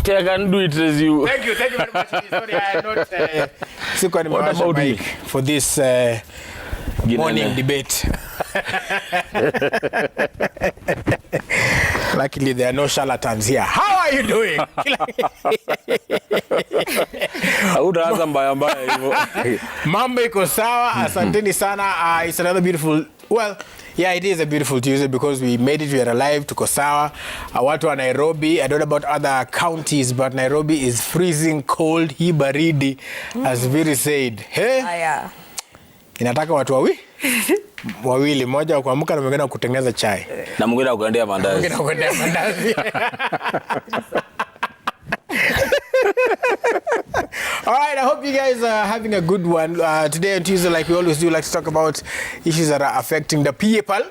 I can do it as you. Thank you very much. Sorry, I am not for this morning debate. Luckily, there are no charlatans here. How are you doing? Mambo iko sawa. Asanteni sana. It's another beautiful, well, yeah, it is a beautiful Tuesday because we made it. We are alive. Tuko sawa. Watu wa Nairobi, I don't know about other counties, but Nairobi is freezing cold. Hii baridi, as Viri said. Hey? Yeah. Inataka watu wawili, mmoja wa kuamka na mwingine kutengeneza chai. Na mwingine kuendea mandazi. All right, I hope you guys are having a good one. Today on Tuesday, like we always do, like to talk about issues that are affecting the people.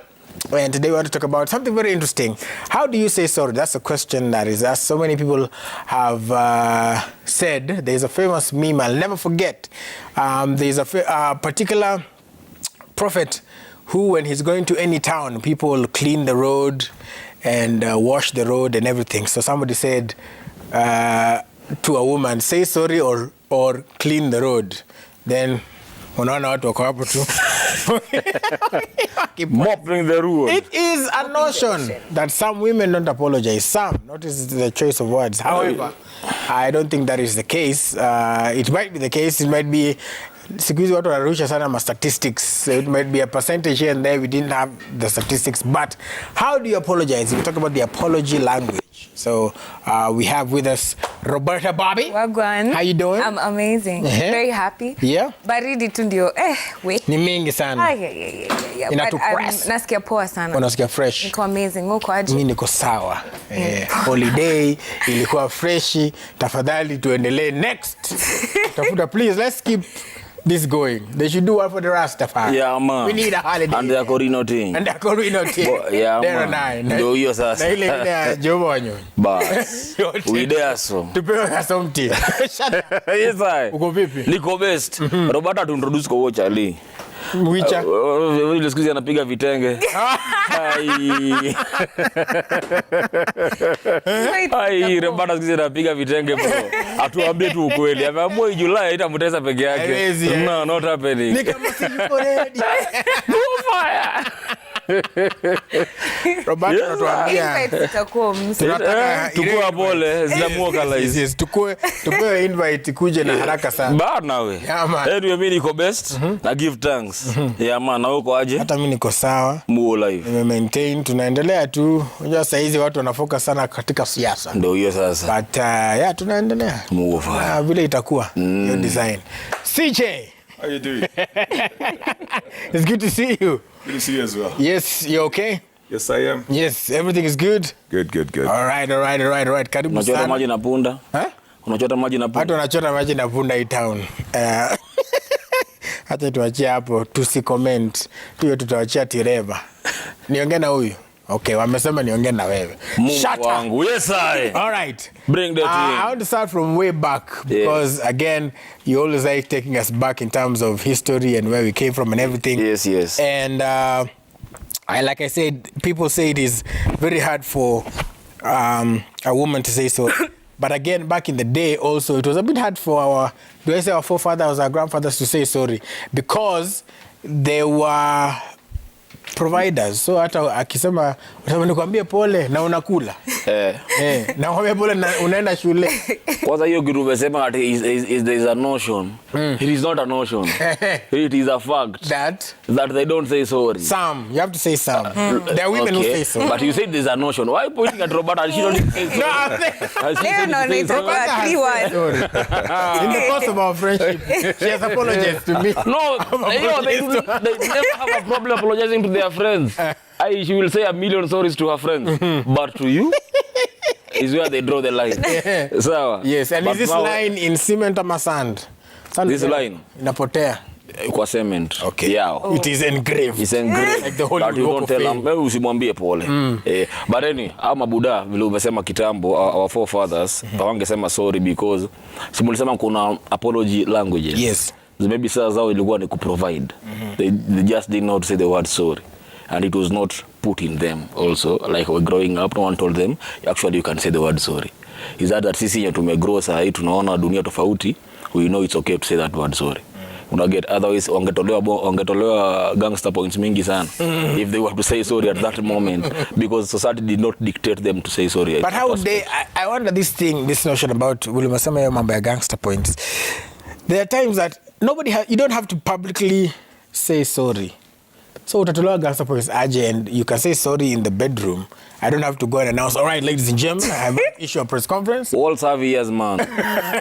And today we want to talk about something very interesting. How do you say sorry? That's a question that is asked. So many people have said. There's a famous meme I'll never forget. There's a particular prophet who, when he's going to any town, people clean the road and wash the road and everything. So somebody said to a woman, say sorry or clean the road. Then unaona watu wako hapo tu mopping the road. It is a notion that some women don't apologize. Some, notice the choice of words. However, I don't think that is the case. It might be the case. It might be siku hizi watu wanarusha sana ma statistics. It might be a percentage here and there. We didn't have the statistics. But how do you apologize? We talk about the apology language. So we have with us Robertta Bobbie. Wagwan. How you doing? I'm amazing. Very happy. Yeah. Baridi tu ndio. Wait. Ni mingi sana. Yeah. Inatupress. Nasikia poa sana. Unasikia fresh. Niko amazing. Uko aje? Mimi niko sawa. Holiday ilikuwa freshi. Tafadhali tuendelee next. Tafuta, please, let's keep this going. They should do one for the Rastafari. Yeah, man. We need a holiday. And the Corino thing. And the Corino thing. Yeah, there man. Ndio hiyo sasa. Na ile Jobonyo. Bas. We there so. Tupewe something. Yes, I. Uko vipi? Niko best. Roberta tu introduce kwa Charlie. Mwicha. Ile siku anapiga vitenge. Ai, Roberta siku anapiga vitenge bro. Atuambie tu ukweli. Ameamua Julai itamtesa peke yake. No, not happening. Ni kama siko ready. Fire. Roberta anatuambia invite itakuwa tunataka tukua pole zinamuoka live. Yes, tupewe invite kuje na haraka sana. Bana we. Yeah, man. Anyway, mimi niko best. Na give thanks. Yeah man, na uko aje? Hata mimi niko sawa. Muo live. Nime maintain, tunaendelea tu. Unajua saa hizi watu wanafocus sana katika siasa. Ndio hiyo sasa. But yeah, tunaendelea. Muo fire. Vile itakuwa your design. CJ. How you doing? It's good to see you. Good to see you as well. Yes, you okay? Yes, I am. Yes, everything is good. Good. All right. Karibu sana. Unachota maji na punda? Unachota maji na punda? Watu wanachota maji na punda hii town. Hata tuachie hapo, tusicomment. Tuyo tutawachia tireva. Niongee na huyu. Okay, wamesema niongee na wewe. Shut up. Yes, I. All right. Bring that in. I want to start from way back because, again, you always like taking us back in terms of history and where we came from and everything. Yes. And like I said, people say it is very hard for a woman to say so. But again, back in the day also, it was a bit hard for our forefathers, our grandfathers to say sorry because they were providers. So hata akisema nikwambie pole na unakula. Na kwambie pole na unaenda shule. Kwanza hiyo kitu umesema is there is a notion. It is not a notion. It is a fact that they don't say sorry. Some, you have to say some. There are women who say so. But you said there's a notion. Why pointing at Roberta? She don't say so. In the course of our friendship, she has apologized to me. No, they never have a problem apologizing to their friends. She will say a million sorries to her friends. But to you is where they draw the line. So, yes, and is this line in cement or sand? This line inapotea. Kwa cement. Okay. Yeah. It is engraved. It's engraved. Like the Holy Book of Faith. Maybe usimwambie pole. But anyway, ama Buddha vile umesema kitambo, our forefathers hawangesema sorry because simulisema kuna apology languages. Yes. Maybe saa zao ilikuwa ni kuprovide. They just did not say the word sorry. And it was not put in them also. Like we're growing up, no one told them, actually you can say the word sorry. is that sisi yenye tumegrow saa hii tunaona dunia tofauti, we know it's okay to say that word sorry. Unaget, otherwise wangetolewa gangster points mingi sana if they were to say sorry at that moment, because society did not dictate them to say sorry. But how would they, I wonder this notion about ulimasema ya mambo ya gangster points. There are times that you don't have to publicly say sorry. So utatolewa gangster points aje, and you can say sorry in the bedroom. I don't have to go and announce, all right, ladies and gentlemen, I have issue a press conference. All Savias, man.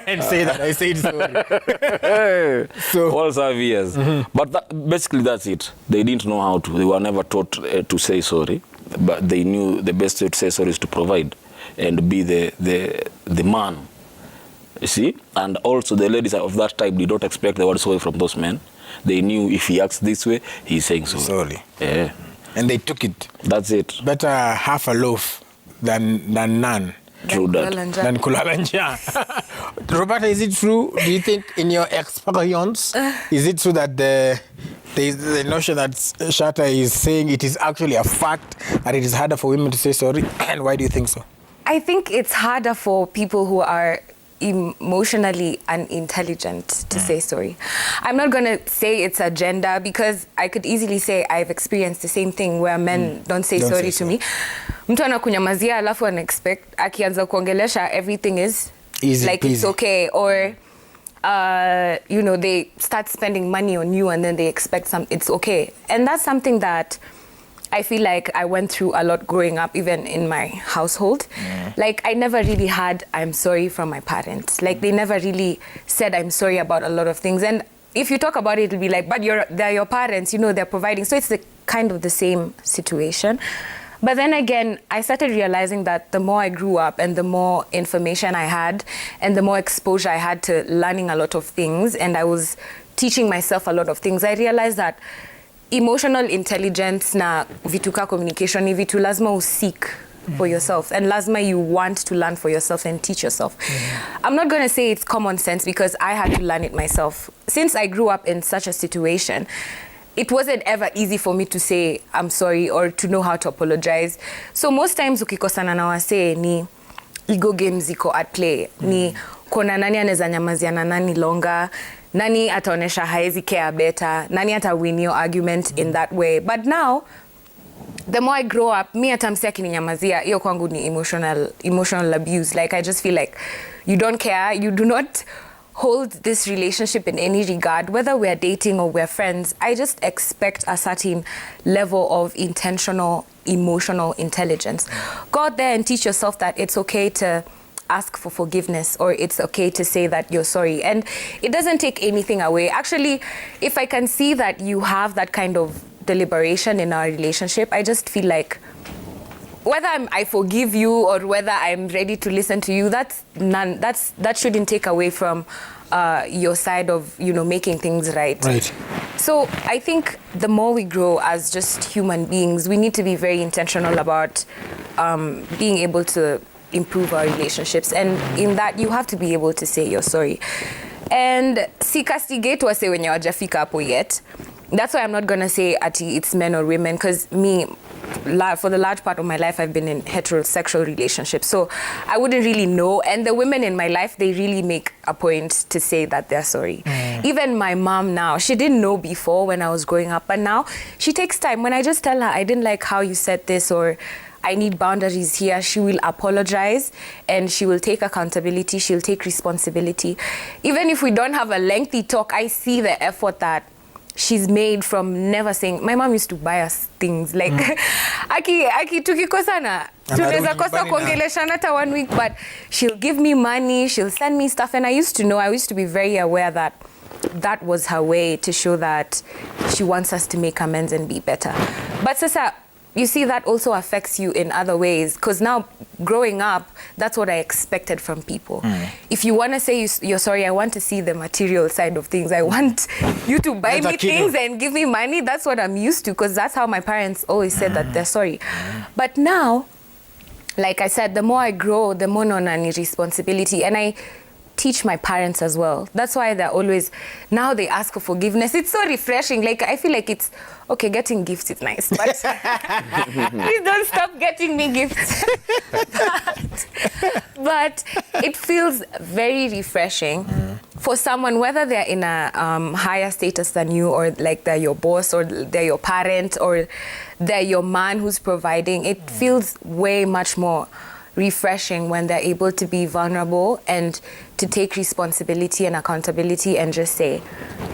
And say that I said sorry. So, all Savias. But basically that's it. They didn't know how to. They were never taught to say sorry. But they knew the best way to say sorry is to provide and be the man. You see? And also the ladies of that type did not expect the word sorry from those men. They knew if he acts this way, he's saying sorry. Sorry. Yeah. And they took it. That's it. Better half a loaf than none. True that. Than kulala njaa. Roberta, is it true? Do you think in your experience, is it true that the notion that Shatta is saying it is actually a fact that it is harder for women to say sorry? And why do you think so? I think it's harder for people who are emotionally unintelligent to say sorry. I'm not going to say it's a gender, because I could easily say I've experienced the same thing where men don't say sorry to me. Mtu anakunyamazia alafu expect akianza kuongelesha everything is easy, like it's okay, or you know, they start spending money on you and then they expect it's okay. And that's something that I feel like I went through a lot growing up, even in my household. Like, I never really had I'm sorry from my parents. Like, they never really said I'm sorry about a lot of things. And if you talk about it, it'll be like, but they're your parents, you know, they're providing. So it's kind of the same situation. But then again, I started realizing that the more I grew up and the more information I had and the more exposure I had to learning a lot of things, and I was teaching myself a lot of things, I realized that emotional intelligence na vitu ka communication ni vitu lazima usik for yourself, and lazima you want to learn for yourself and teach yourself. I'm not going to say it's common sense, because I had to learn it myself. Since I grew up in such a situation, it wasn't ever easy for me to say I'm sorry or to know how to apologize. So most times ukikosana na wase ni ego games iko at play. Ni kona nani anaweza nyamaziana nani longer, nani ataonesha haezi care better, nani ata win your argument in that way. But now, the more I grow up, mi atamsia kininyamazia, iyo kwangu ni emotional abuse. Like, I just feel like you don't care, you do not hold this relationship in any regard, whether we're dating or we're friends. I just expect a certain level of intentional, emotional intelligence. Go out there and teach yourself that it's okay to ask for forgiveness, or it's okay to say that you're sorry. And it doesn't take anything away. Actually, if I can see that you have that kind of deliberation in our relationship, I just feel like whether I forgive you or whether I'm ready to listen to you, that shouldn't take away from your side of, you know, making things right. Right. So I think the more we grow as just human beings, we need to be very intentional about being able to improve our relationships, and in that you have to be able to say you're sorry. And si castigate wase wenye wajafika hapo yet. That's why I'm not gonna say ati it's men or women, because me, for the large part of my life, I've been in heterosexual relationships, so I wouldn't really know. And the women in my life, they really make a point to say that they're sorry. Even my mom now, she didn't know before when I was growing up, but now she takes time. When I just tell her I didn't like how you said this, or I need boundaries here, she will apologize and she will take accountability, she'll take responsibility. Even if we don't have a lengthy talk, I see the effort that she's made from never saying. My mom used to buy us things like aki tukikosana tunaweza kosa kuongeleshana hata 1 week, but she'll give me money, she'll send me stuff, and I used to be very aware that that was her way to show that she wants us to make amends and be better. But sasa, you see, that also affects you in other ways, because now growing up, that's what I expected from people. If you want to say you're sorry, I want to see the material side of things. I want you to buy me things and give me money. That's what I'm used to, because that's how my parents always said that they're sorry. But now, like I said, the more I grow, the more nonani responsibility, and I teach my parents as well. That's why they're always, now they ask for forgiveness. It's so refreshing. Like, I feel like it's okay, getting gifts is nice, but please don't stop getting me gifts. But it feels very refreshing for someone, whether they're in a higher status than you, or like they're your boss, or they're your parent, or they're your man who's providing. It feels way much more refreshing when they're able to be vulnerable and to take responsibility and accountability and just say,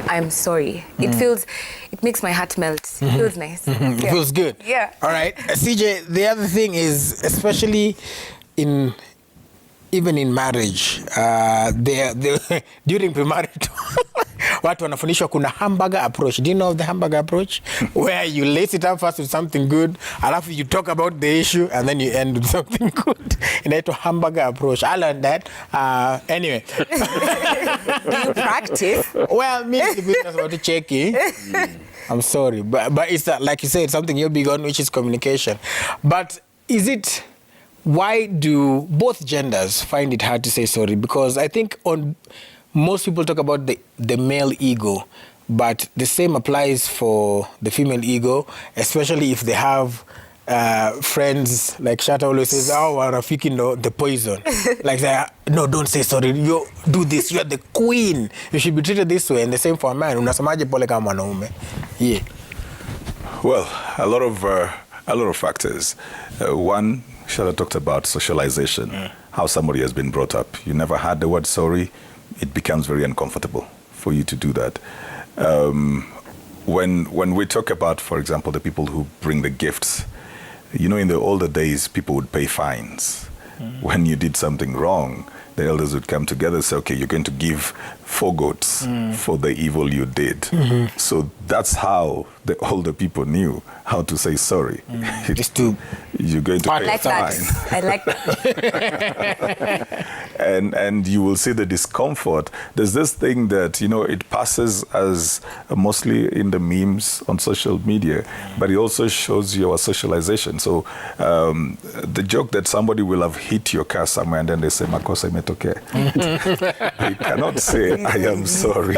I'm sorry. It makes my heart melt. It feels nice. It feels good. Yeah. All right. CJ, the other thing is, especially even in marriage, during premarital, watu wanafundishwa kuna hamburger approach. Do you know of the hamburger approach? Where you lace it up first with something good, alafu you talk about the issue, and then you end with something good. Inaitwa hamburger approach. I learned that. Anyway. Do you practice? Well, me was about to check it. I'm sorry. But it's like you said, something you're big on, which is communication. But why do both genders find it hard to say sorry? Because I think most people talk about the male ego, but the same applies for the female ego, especially if they have friends, like Shatta always says, Rafiki, no, the poison. Like, no, don't say sorry. You do this. You're the queen. You should be treated this way. And the same for a man. Unasemaje pole kama mwanaume? Yeah. Well, a lot of factors. One, Shatta talked about socialization, how somebody has been brought up. You never heard the word sorry. It becomes very uncomfortable for you to do that. When we talk about, for example, the people who bring the gifts, you know, in the older days, people would pay fines. When you did something wrong, the elders would come together and say, okay, you're going to give 4 goats for the evil you did. So that's how the older people knew how to say sorry. You're going to pay a fine. I like that. And you will see the discomfort. There's this thing that, you know, it passes as mostly in the memes on social media, but it also shows your socialization. So the joke that somebody will have hit your car somewhere and then they say, makosa imetoke. They cannot say, I am sorry.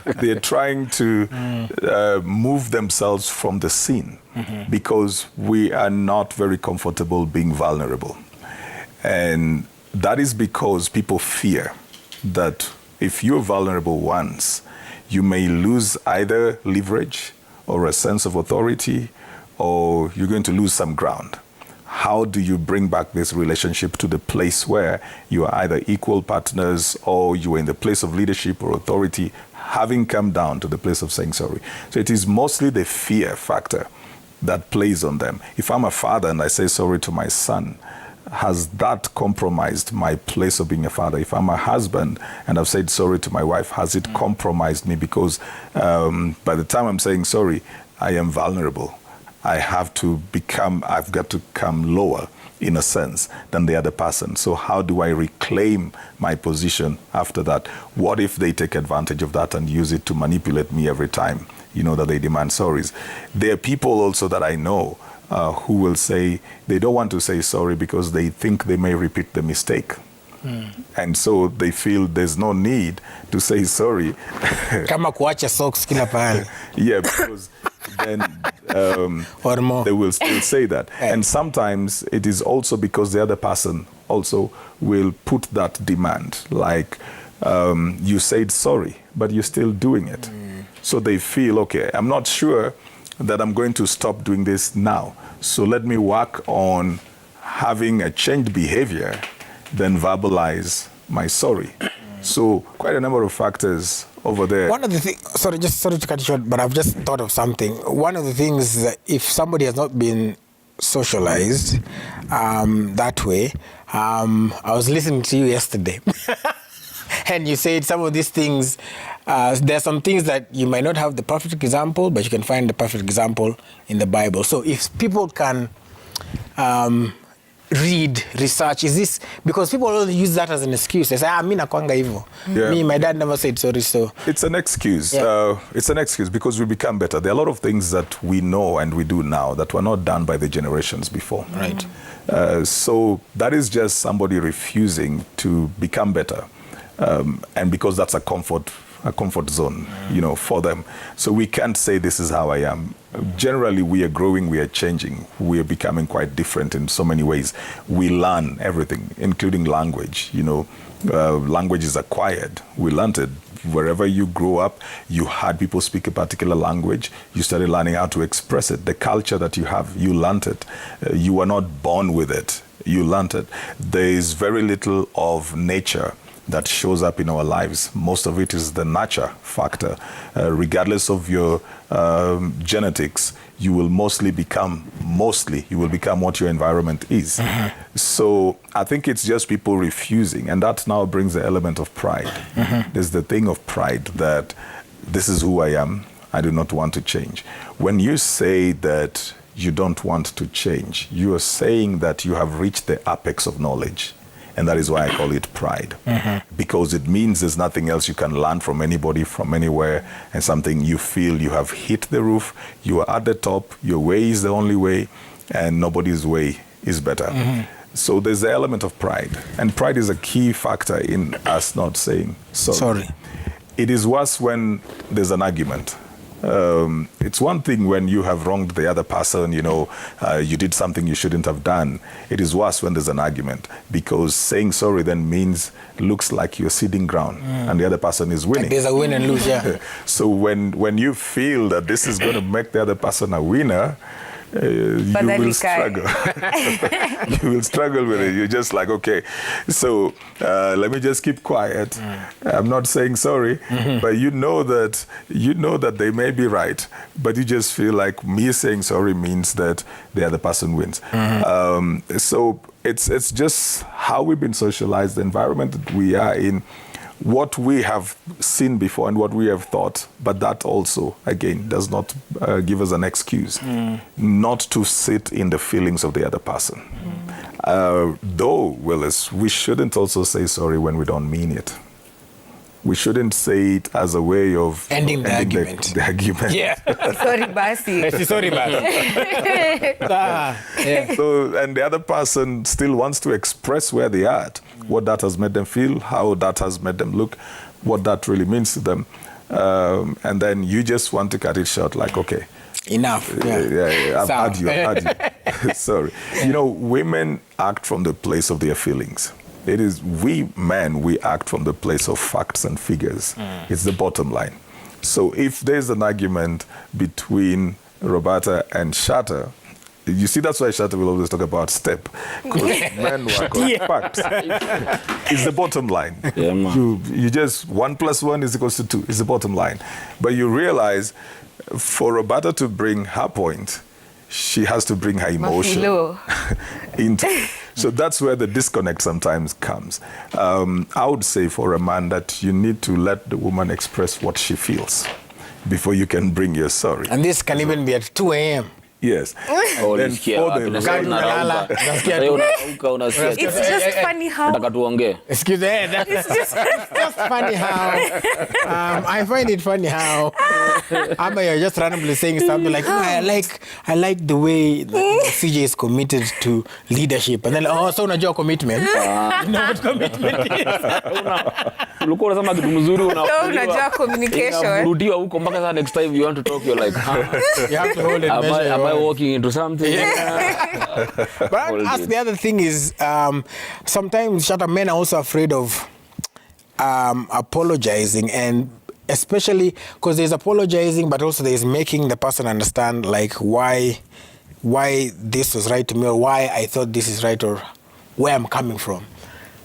They're trying to move themselves from the scene because we are not very comfortable being vulnerable. And that is because people fear that if you're vulnerable once, you may lose either leverage or a sense of authority, or you're going to lose some ground. How do you bring back this relationship to the place where you are either equal partners or you are in the place of leadership or authority, having come down to the place of saying sorry? So it is mostly the fear factor that plays on them. If I'm a father and I say sorry to my son, has that compromised my place of being a father? If I'm a husband and I've said sorry to my wife, has it compromised me? Because by the time I'm saying sorry, I am vulnerable. I've got to come lower, in a sense, than the other person. So how do I reclaim my position after that? What if they take advantage of that and use it to manipulate me every time, you know, that they demand sorries? There are people also that I know who will say they don't want to say sorry because they think they may repeat the mistake. And so they feel there's no need to say sorry. Kama kuacha socks kila pahali. Yeah, because then or more. They will still say that. And sometimes it is also because the other person also will put that demand. Like, you said sorry, but you're still doing it. So they feel, okay, I'm not sure that I'm going to stop doing this now. So let me work on having a changed behavior, then verbalize my sorry. So quite a number of factors over there. One of the things, sorry to cut you short, but I've just thought of something. One of the things is that if somebody has not been socialized that way, I was listening to you yesterday. And you said some of these things, there are some things that you might not have the perfect example, but you can find the perfect example in the Bible. So if people can read, research, is this, because people always use that as an excuse. They say, mi nakwanga hivyo. Me, my dad never said sorry, so. It's an excuse. Yeah. It's an excuse because we become better. There are a lot of things that we know and we do now that were not done by the generations before. Right. So that is just somebody refusing to become better. And because that's a comfort a comfort zone, you know, for them. So we can't say this is how I am. Generally, we are growing, we are changing, we are becoming quite different in so many ways. We learn everything, including language. You know, language is acquired. We learned it. Wherever you grow up, you had people speak a particular language. You started learning how to express it. The culture that you have, you learned it. You were not born with it. You learned it. There is very little of nature that shows up in our lives. Most of it is the nurture factor. Regardless of your genetics, you will become what your environment is. So I think it's just people refusing, and that now brings the element of pride. There's the thing of pride that this is who I am, I do not want to change. When you say that you don't want to change, you are saying that you have reached the apex of knowledge. And that is why I call it pride. Because it means there's nothing else you can learn from anybody, from anywhere, and something you feel you have hit the roof, you are at the top, your way is the only way, and nobody's way is better. So there's the element of pride. And pride is a key factor in us not saying sorry. It is worse when there's an argument. It's one thing when you have wronged the other person, you know, you did something you shouldn't have done. It is worse when there's an argument, because saying sorry then looks like you're ceding ground and the other person is winning. Like there's a win and lose, yeah. So when you feel that this is going to make the other person a winner, you will struggle. You will struggle with it. You're just like, okay, so let me just keep quiet. I'm not saying sorry, but you know that they may be right, but you just feel like me saying sorry means that the other person wins. So it's just how we've been socialized, the environment that we are in, what we have seen before and what we have thought, but that also, again, does not give us an excuse not to sit in the feelings of the other person. Though, Willis, we shouldn't also say sorry when we don't mean it. We shouldn't say it as a way of ending the argument. The argument. Yeah. Sorry, Basi. Sorry, Basi. So, and the other person still wants to express where they are at, what that has made them feel, how that has made them look, what that really means to them. And then you just want to cut it short, like, okay. Enough. I've had you. Sorry. You know, women act from the place of their feelings. It is we men, we act from the place of facts and figures. It's the bottom line. So if there's an argument between Robertta and Shatta, you see, that's why Shatta will always talk about step. Because men work on facts. It's the bottom line. Yeah, you just 1 + 1 = 2. It's the bottom line. But you realize for Robertta to bring her point, she has to bring her emotion into. So that's where the disconnect sometimes comes. I would say for a man that you need to let the woman express what she feels before you can bring your sorry. And this can even be at 2 a.m. Yes. It's just funny how Excuse me. It's just funny how I find it funny how you're just randomly saying something like, I like the way the CJ is committed to leadership, and then so unajua commitment. You know what commitment is? Ulikuwa unasema kitu mzuri unajua communication. Unarudiwa huko mpaka sasa next time you want to talk you're like, you have to hold it. Am I walking into something? But I would ask, the other thing is, sometimes Shatta, men are also afraid of apologizing, and especially because there's apologizing, but also there's making the person understand like why this was right to me, or why I thought this is right, or where I'm coming from.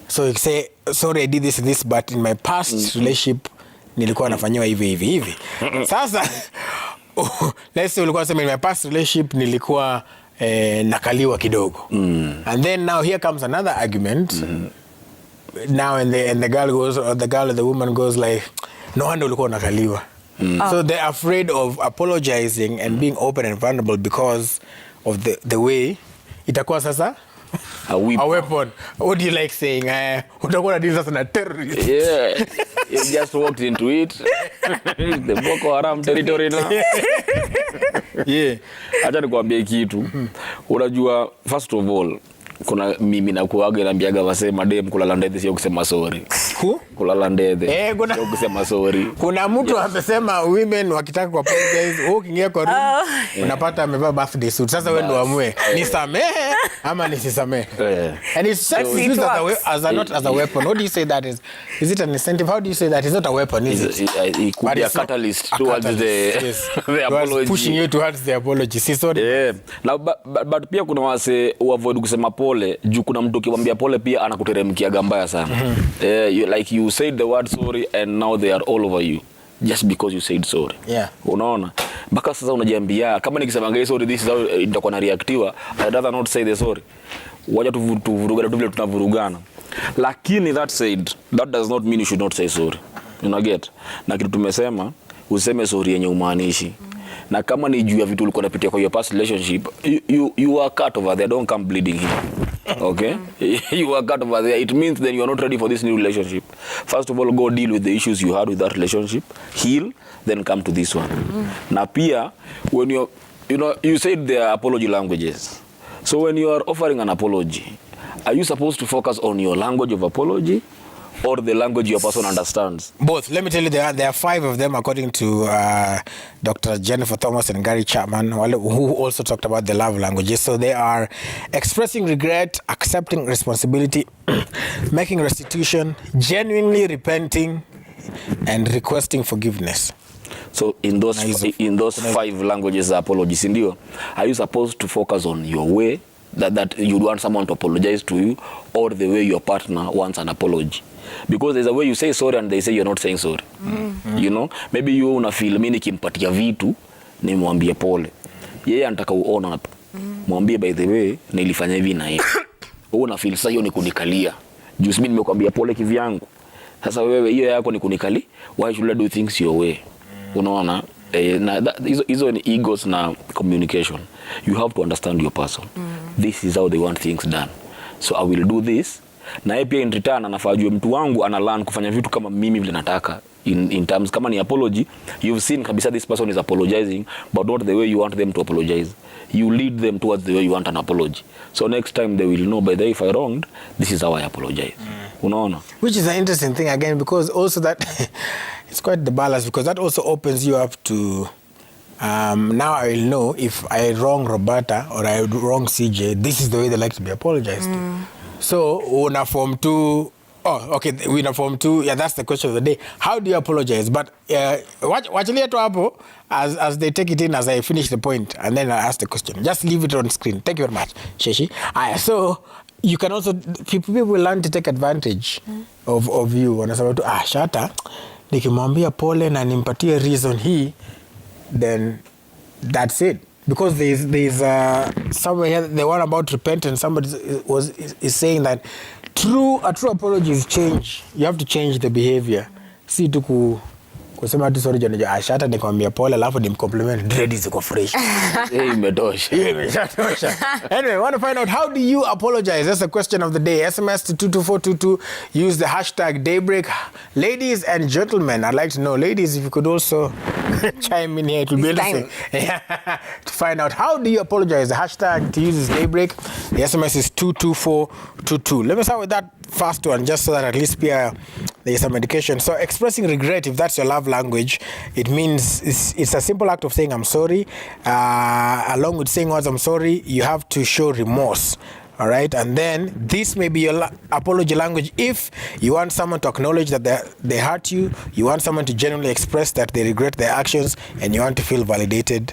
So you say, sorry, I did this and this, but in my past relationship nilikuwa nafanyiwa hivi. Sasa let's say ulikuwa sema in my past relationship nilikuwa nakaliwa kidogo. And then now here comes another argument. Now and the girl goes, or the girl or the woman goes like, no wonder ulikuwa nakaliwa. So they're afraid of apologizing and being open and vulnerable because of the way itakuwa sasa a weapon. What do you like saying? Utakuwa deal sasa na terrorist. Yeah. You just walked into it. The Boko Haram territory now. Yeah. Acha nikwambie kitu. Unajua, first of all, kuna mimi na kuaga naambiaga wasema dem kulala ndani sio kusema sorry. kulala ndedhe kuna sio kusema sorry. Kuna mtu amesema women wakitaka ku apologize ukiingia kwa room unapata amevaa birthday suit. Sasa wewe ndio uamue nisamehe ama nisisamehe. And it's sex is used not as a weapon. What do you say that is? Is it an incentive? How do you say that? It's not a weapon, is it? It could be a catalyst towards the apology. Pushing you towards the apology. Si sorry. Yeah. Now, but pia kuna wase avoid kusema pole juu kuna mtu ukimwambia pole pia anakuteremkia gambaya sana. Like you said the word sorry and now they are all over you just because you said sorry. Yeah. Unaona? Baka sasa unajiambia kama nikisema ngai sorry this is how itakuwa na reactiwa, I'd rather not say the sorry. Wacha tuvurugana tu vile tunavurugana. Lakini that said, that does not mean you should not say sorry. You get? Na kitu tumesema useme sorry yenye umaanishi. Na kama ni juu ya vitu ulikuwa unapitia kwa your past relationship, you are cut over there, don't come bleeding here. Okay? You are cut over there. It means then you are not ready for this new relationship. First of all, go deal with the issues you had with that relationship, heal, then come to this one. Na pia when you said there are apology languages. So when you are offering an apology, are you supposed to focus on your language of apology or the language your person understands? Both. Let me tell you, there are 5 of them according to Dr. Jennifer Thomas and Gary Chapman, who also talked about the love languages. So they are expressing regret, accepting responsibility, making restitution, genuinely repenting, and requesting forgiveness. So in those 5 languages of apology, Sindio, are you supposed to focus on your way that you want someone to apologize to you, or the way your partner wants an apology? Because there's a way you say sorry and they say you're not saying sorry. You know, maybe you una feel mimi nikimpatia vitu nimwambie pole, yeye anataka uona mwambie by the way nilifanya hivi na hivi. Wewe una feel sasa hiyo ni kunikalia juu mimi nimekwambia pole kivyangu, sasa wewe hiyo yako ni kunikali. Why should I do things your way? Unaona, na hizo ni egos na communication. You have to understand your person. This is how they want things done, so I will do this. Na yeye pia in return anafajua mtu wangu ana learn kufanya vitu kama mimi vile nataka. In terms kama ni apology, you've seen kabisa this person is apologizing but not the way you want them to apologize. You lead them towards the way you want an apology, so next time they will know by the way, if I wronged, this is how I apologize. Unaona, which is an interesting thing again, because also that it's quite the balance, because that also opens you up to now I will know if I wrong Roberta or I wrong CJ, this is the way they like to be apologized to. So una form 2. Oh, okay, we in form 2. Yeah, that's the question of the day. How do you apologize? But watch later hapo as they take it in as I finish the point, and then I ask the question. Just leave it on screen. Thank you very much, Sheshi. So you can also, people will learn to take advantage of you. Wanasema tu Shatta nikimwambia pole na nimpatie reason hii, then that's it. Because there's somewhere here, the one about repentance, somebody is saying that a true apology is change. You have to change the behavior. Si tu kusema tu sorry jana Shatta nikwambia pole alafu nimcompliment dread ziko fresh. Imetosha. Imetosha. Anyway, want to find out how do you apologize? That's the question of the day. SMS to 22422. Use the hashtag Daybreak. Ladies and gentlemen, I'd like to know, ladies, if you could also chime in here, it will be interesting to find out how do you apologize. The hashtag to use is Daybreak. The SMS is 22422. Let me start with that first one, just so that at least there is some education. So expressing regret, if that's your love language, it means it's a simple act of saying I'm sorry. Along with saying words I'm sorry, you have to show remorse. All right, and then this may be your apology language if you want someone to acknowledge that they hurt you, you want someone to genuinely express that they regret their actions, and you want to feel validated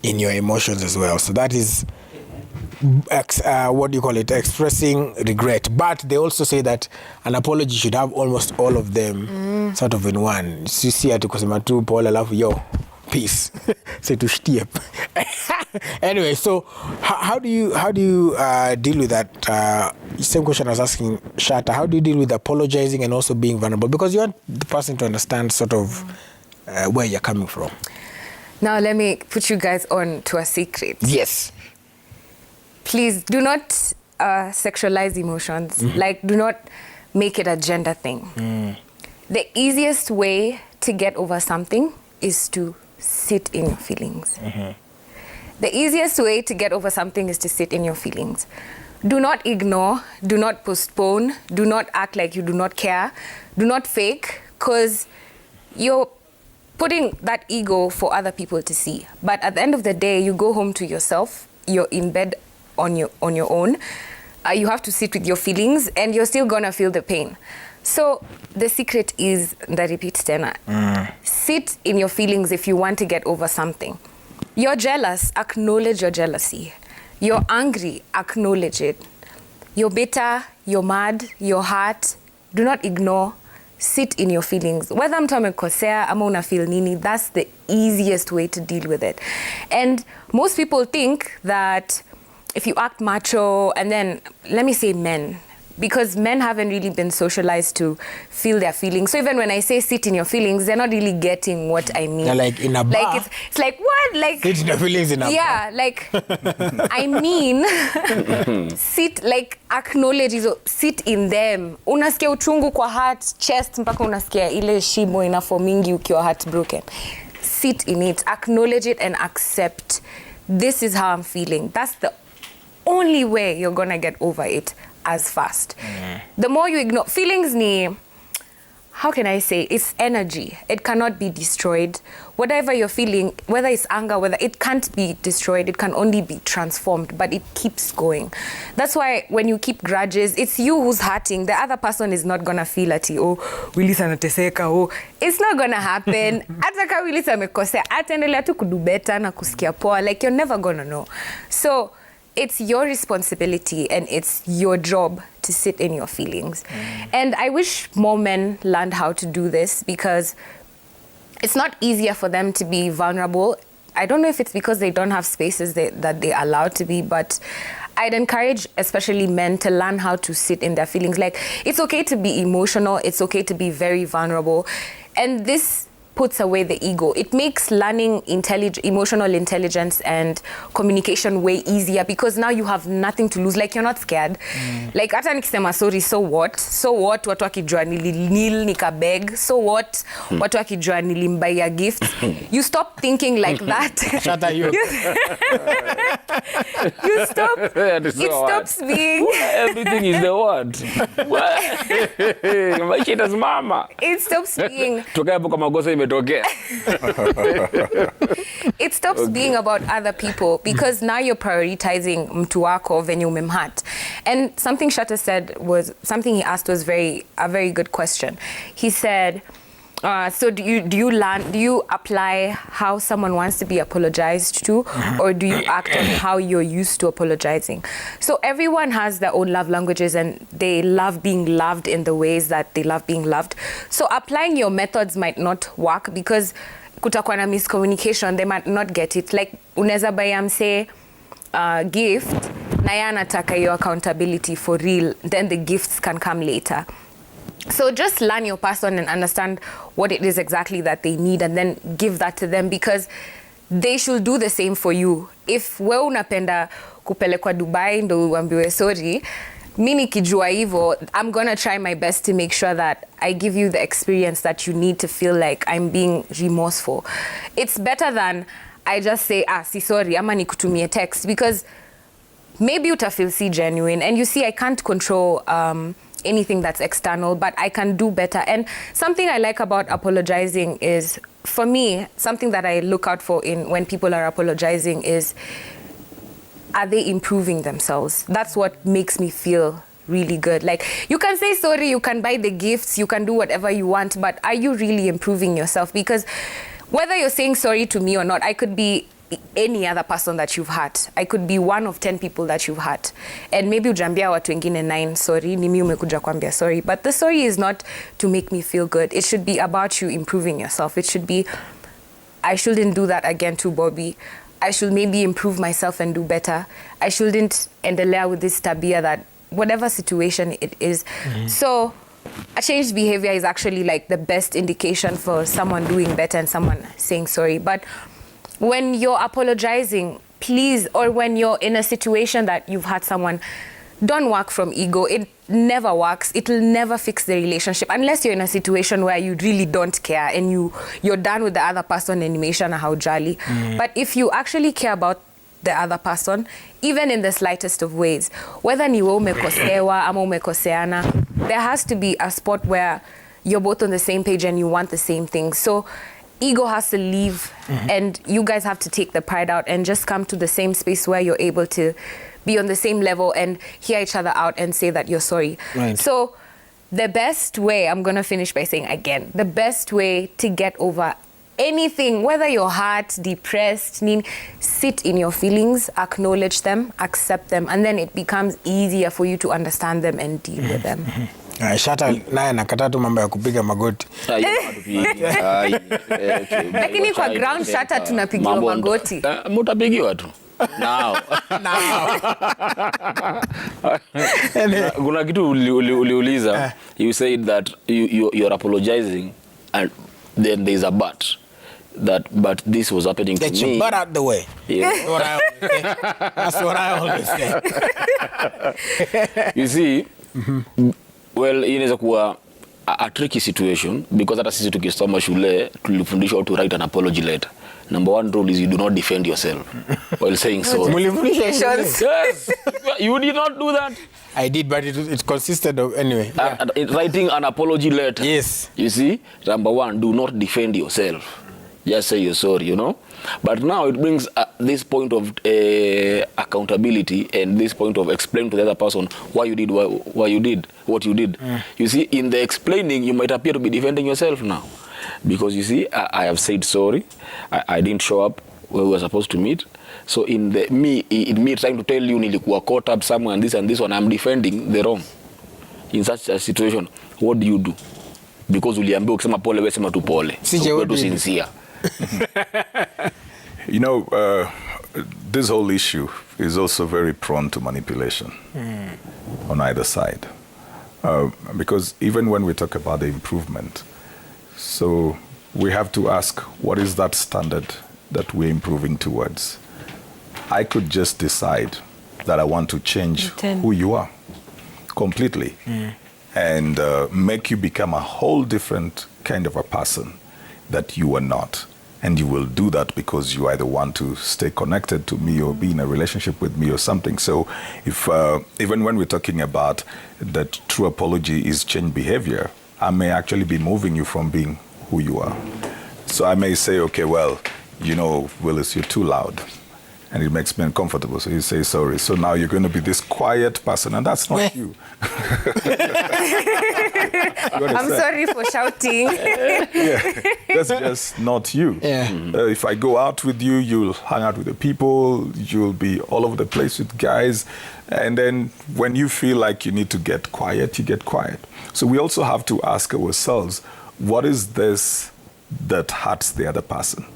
in your emotions as well. So that is what do you call it, expressing regret. But they also say that an apology should have almost all of them sort of in one. Si ati kusema tu pole alafu yo peace say to stiep. Anyway, so how do you deal with that? Same question I was asking Shatta. How do you deal with apologizing and also being vulnerable, because you want the person to understand sort of where you're coming from? Now let me put you guys on to a secret. Yes. Please do not sexualize emotions. Like, do not make it a gender thing. The easiest way to get over something is to sit in your feelings. The easiest way to get over something is to sit in your feelings. do not ignore, do not postpone, do not act like you do not care, do not fake, because you're putting that ego for other people to see. But at the end of the day, you go home to yourself, you're in bed on your own, you have to sit with your feelings, and you're still gonna feel the pain. So the secret is, repeat tena, sit in your feelings if you want to get over something. You're jealous, acknowledge your jealousy. You're angry, acknowledge it. You're bitter, you're mad, you're hurt, do not ignore, sit in your feelings. Whether mtu amekosea ama una feel nini, that's the easiest way to deal with it. And most people think that if you act macho, and then, let me say men, because men haven't really been socialized to feel their feelings. So even when I say sit in your feelings, they're not really getting what I mean. They're like in a bar. Like it's like, what? Like sit in your feelings in a bar. Yeah, like I mean sit, like acknowledge hizo, sit in them. Unasikia uchungu kwa heart, chest mpaka unasikia ile shimo inafomingi ukiwa heartbroken. Sit in it, acknowledge it and accept. This is how I'm feeling. That's the only way you're gonna get over it as fast. The more you ignore feelings, how can I say, it's energy. It cannot be destroyed. Whatever you're feeling, whether it's anger, whether it can't be destroyed, it can only be transformed, but it keeps going. That's why when you keep grudges, it's you who's hurting. The other person is not gonna feel at you, oh, Willis anateseka, oh. It's not gonna happen. Hata kama Willis amekosea, ataendelea tu kudu better na kusikia poa. Like, you're never gonna know. So it's your responsibility and it's your job to sit in your feelings. And I wish more men learned how to do this, because it's not easier for them to be vulnerable. I don't know if it's because they don't have spaces that they're allowed to be, but I'd encourage especially men to learn how to sit in their feelings. Like, it's okay to be emotional, it's okay to be very vulnerable. And this puts away the ego. It makes learning emotional intelligence and communication way easier, because now you have nothing to lose. Like, you're not scared. Like, hata nikisema sorry, so what? So what? Watu wakijua nilinil nikabeg. So what? Watu wakijua nilimbuy gifts. You stop thinking like that. Shatta, you. You stop. It stops being. Everything is the what? Mama. It stops being. It stops being about other people, because now you're prioritizing mtu wako venye umemhat. And something Shatta said was, something he asked was a very good question. He said, so do you apply how someone wants to be apologized to, or do you act on how you're used to apologizing? So everyone has their own love languages, and they love being loved in the ways that they love being loved. So applying your methods might not work, because kutakuwa na miscommunication, they might not get it. Like, unaweza buy mse gift, na yeye anataka your accountability for real, then the gifts can come later. So just learn your person and understand what it is exactly that they need, and then give that to them, because they should do the same for you. If we unapenda kupelekwa Dubai ndo uambiwe sorry, mi nikijua hivyo, I'm gonna try my best to make sure that I give you the experience that you need to feel like I'm being remorseful. It's better than I just say, si sorry, ama nikutumie text, because maybe utafeel si genuine. And you see, I can't control anything that's external, but I can do better. And something I like about apologizing is, for me, something that I look out for in when people are apologizing is, are they improving themselves? That's what makes me feel really good. Like, you can say sorry, you can buy the gifts, you can do whatever you want, but are you really improving yourself? Because whether you're saying sorry to me or not, I could be any other person that you've hurt. I could be one of 10 people that you've hurt. And maybe ujambia watu wengine 9 sorry, ni mimi umekuja kuambia sorry. But the sorry is not to make me feel good. It should be about you improving yourself. It should be, I shouldn't do that again to Bobby. I should maybe improve myself and do better. I shouldn't endelea with this tabia that whatever situation it is. So a changed behavior is actually like the best indication for someone doing better and someone saying sorry. But when you're apologizing, please, or when you're in a situation that you've had someone, don't work from ego. It never works. It'll never fix the relationship unless you're in a situation where you really don't care and you're done with the other person and imeisha na haujali. But if you actually care about the other person, even in the slightest of ways. Whether ni wewe umekosewa ama umekoseana, there has to be a spot where you're both on the same page and you want the same thing. So ego has to leave, and you guys have to take the pride out and just come to the same space where you're able to be on the same level and hear each other out and say that you're sorry. Right. So the best way, I'm going to finish by saying again, the best way to get over anything, whether you're hurt, depressed, sit in your feelings, acknowledge them, accept them, and then it becomes easier for you to understand them and deal with them. Shatta naye anakataa tu mambo ya kupiga magoti. Lakini kwa ground Shatta tunapigiwa magoti. Mutapigiwa tu. Now. Kuna kitu uliuliza. You said that you're apologizing and then there's a but. But this was happening Get to your me. butt out the way. Yeah. That's what I always say. You see, well, inaweza kuwa a tricky situation because hata sisi tukisoma shule tulifundishwa to write an apology letter. Number one rule is you do not defend yourself while saying sorry. Yes. You did not do that. I did, but it consisted of anyway. Writing an apology letter. Yes. You see, number one, do not defend yourself. Just say you're sorry, But now it brings this point of accountability and this point of explaining to the other person why you did what you did. You see, in the explaining, you might appear to be defending yourself now. Because you see, I have said sorry. I didn't show up where we were supposed to meet. So in me trying to tell you nilikuwa caught up somewhere and this one, I'm defending the wrong. In such a situation, what do you do? Because uliambiwa ukisema pole wewe sema tu pole. So wewe tu sincere. This whole issue is also very prone to manipulation on either side. Because even when we talk about the improvement, so we have to ask, what is that standard that we're improving towards? I could just decide that I want to change who you are completely and make you become a whole different kind of a person that you are not. And you will do that because you either want to stay connected to me or be in a relationship with me or something. So if even when we're talking about that true apology is change behavior, I may actually be moving you from being who you are. So I may say, okay, well, Willis, you're too loud. And it makes me uncomfortable. So you say sorry. So now you're going to be this quiet person, and that's not you. I'm sorry for shouting. Yeah, that's just not you. Yeah. If I go out with you, you'll hang out with the people, you'll be all over the place with guys. And then when you feel like you need to get quiet, you get quiet. So we also have to ask ourselves, what is this that hurts the other person?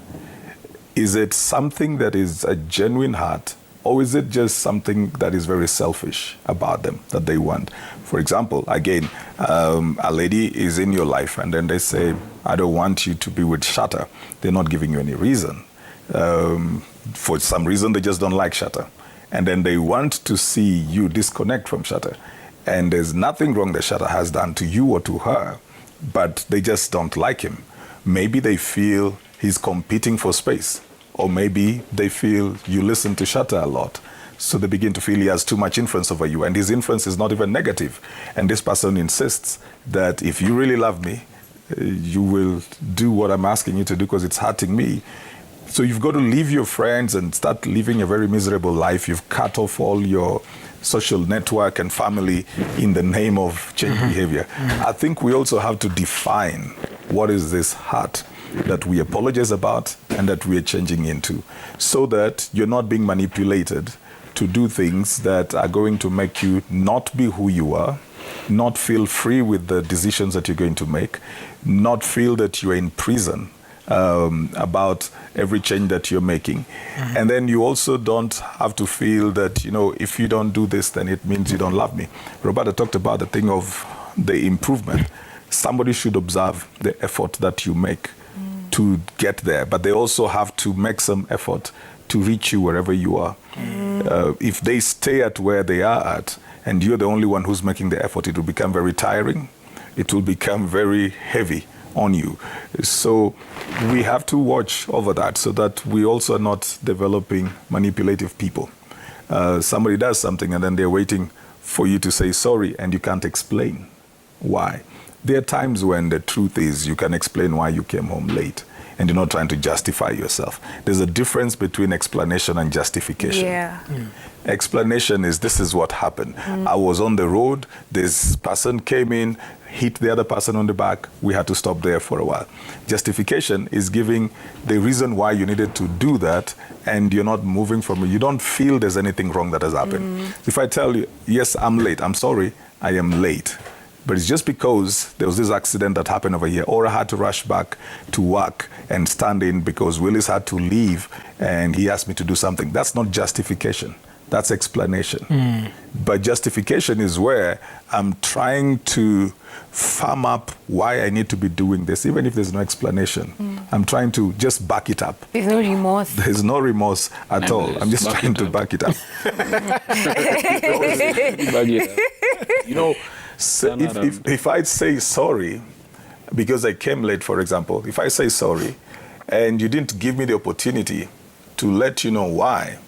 Is it something that is a genuine hurt, or is it just something that is very selfish about them, that they want? For example, again, a lady is in your life and then they say, I don't want you to be with Shatta. They're not giving you any reason. For some reason, they just don't like Shatta. And then they want to see you disconnect from Shatta. And there's nothing wrong that Shatta has done to you or to her, but they just don't like him. Maybe they feel he's competing for space. Or maybe they feel you listen to Shatta a lot. So they begin to feel he has too much influence over you. And his influence is not even negative. And this person insists that if you really love me, you will do what I'm asking you to do because it's hurting me. So you've got to leave your friends and start living a very miserable life. You've cut off all your social network and family in the name of change behavior. I think we also have to define what is this hurt that we apologize about and that we are changing into, so that you're not being manipulated to do things that are going to make you not be who you are, not feel free with the decisions that you're going to make, not feel that you're in prison about every change that you're making. And then you also don't have to feel that, if you don't do this, then it means you don't love me. Robertta talked about the thing of the improvement. Somebody should observe the effort that you make to get there, but they also have to make some effort to reach you wherever you are. If they stay at where they are at, and you're the only one who's making the effort, it will become very tiring. It will become very heavy on you. So we have to watch over that so that we also are not developing manipulative people. Somebody does something and then they're waiting for you to say sorry and you can't explain why. There are times when the truth is you can explain why you came home late and you're not trying to justify yourself. There's a difference between explanation and justification. Yeah. Explanation is, this is what happened. I was on the road, this person came in, hit the other person on the back, we had to stop there for a while. Justification is giving the reason why you needed to do that and you're not moving from it. You don't feel there's anything wrong that has happened. If I tell you, yes, I'm late, I'm sorry, I am late. But it's just because there was this accident that happened over here, or I had to rush back to work and stand in because Willis had to leave and he asked me to do something. That's not justification. That's explanation. But justification is where I'm trying to firm up why I need to be doing this, even if there's no explanation. I'm trying to just back it up. There's no remorse. There's no remorse at all. I'm just trying to back it up. You know, so if I say sorry, because I came late, for example, if I say sorry and you didn't give me the opportunity to let you know why,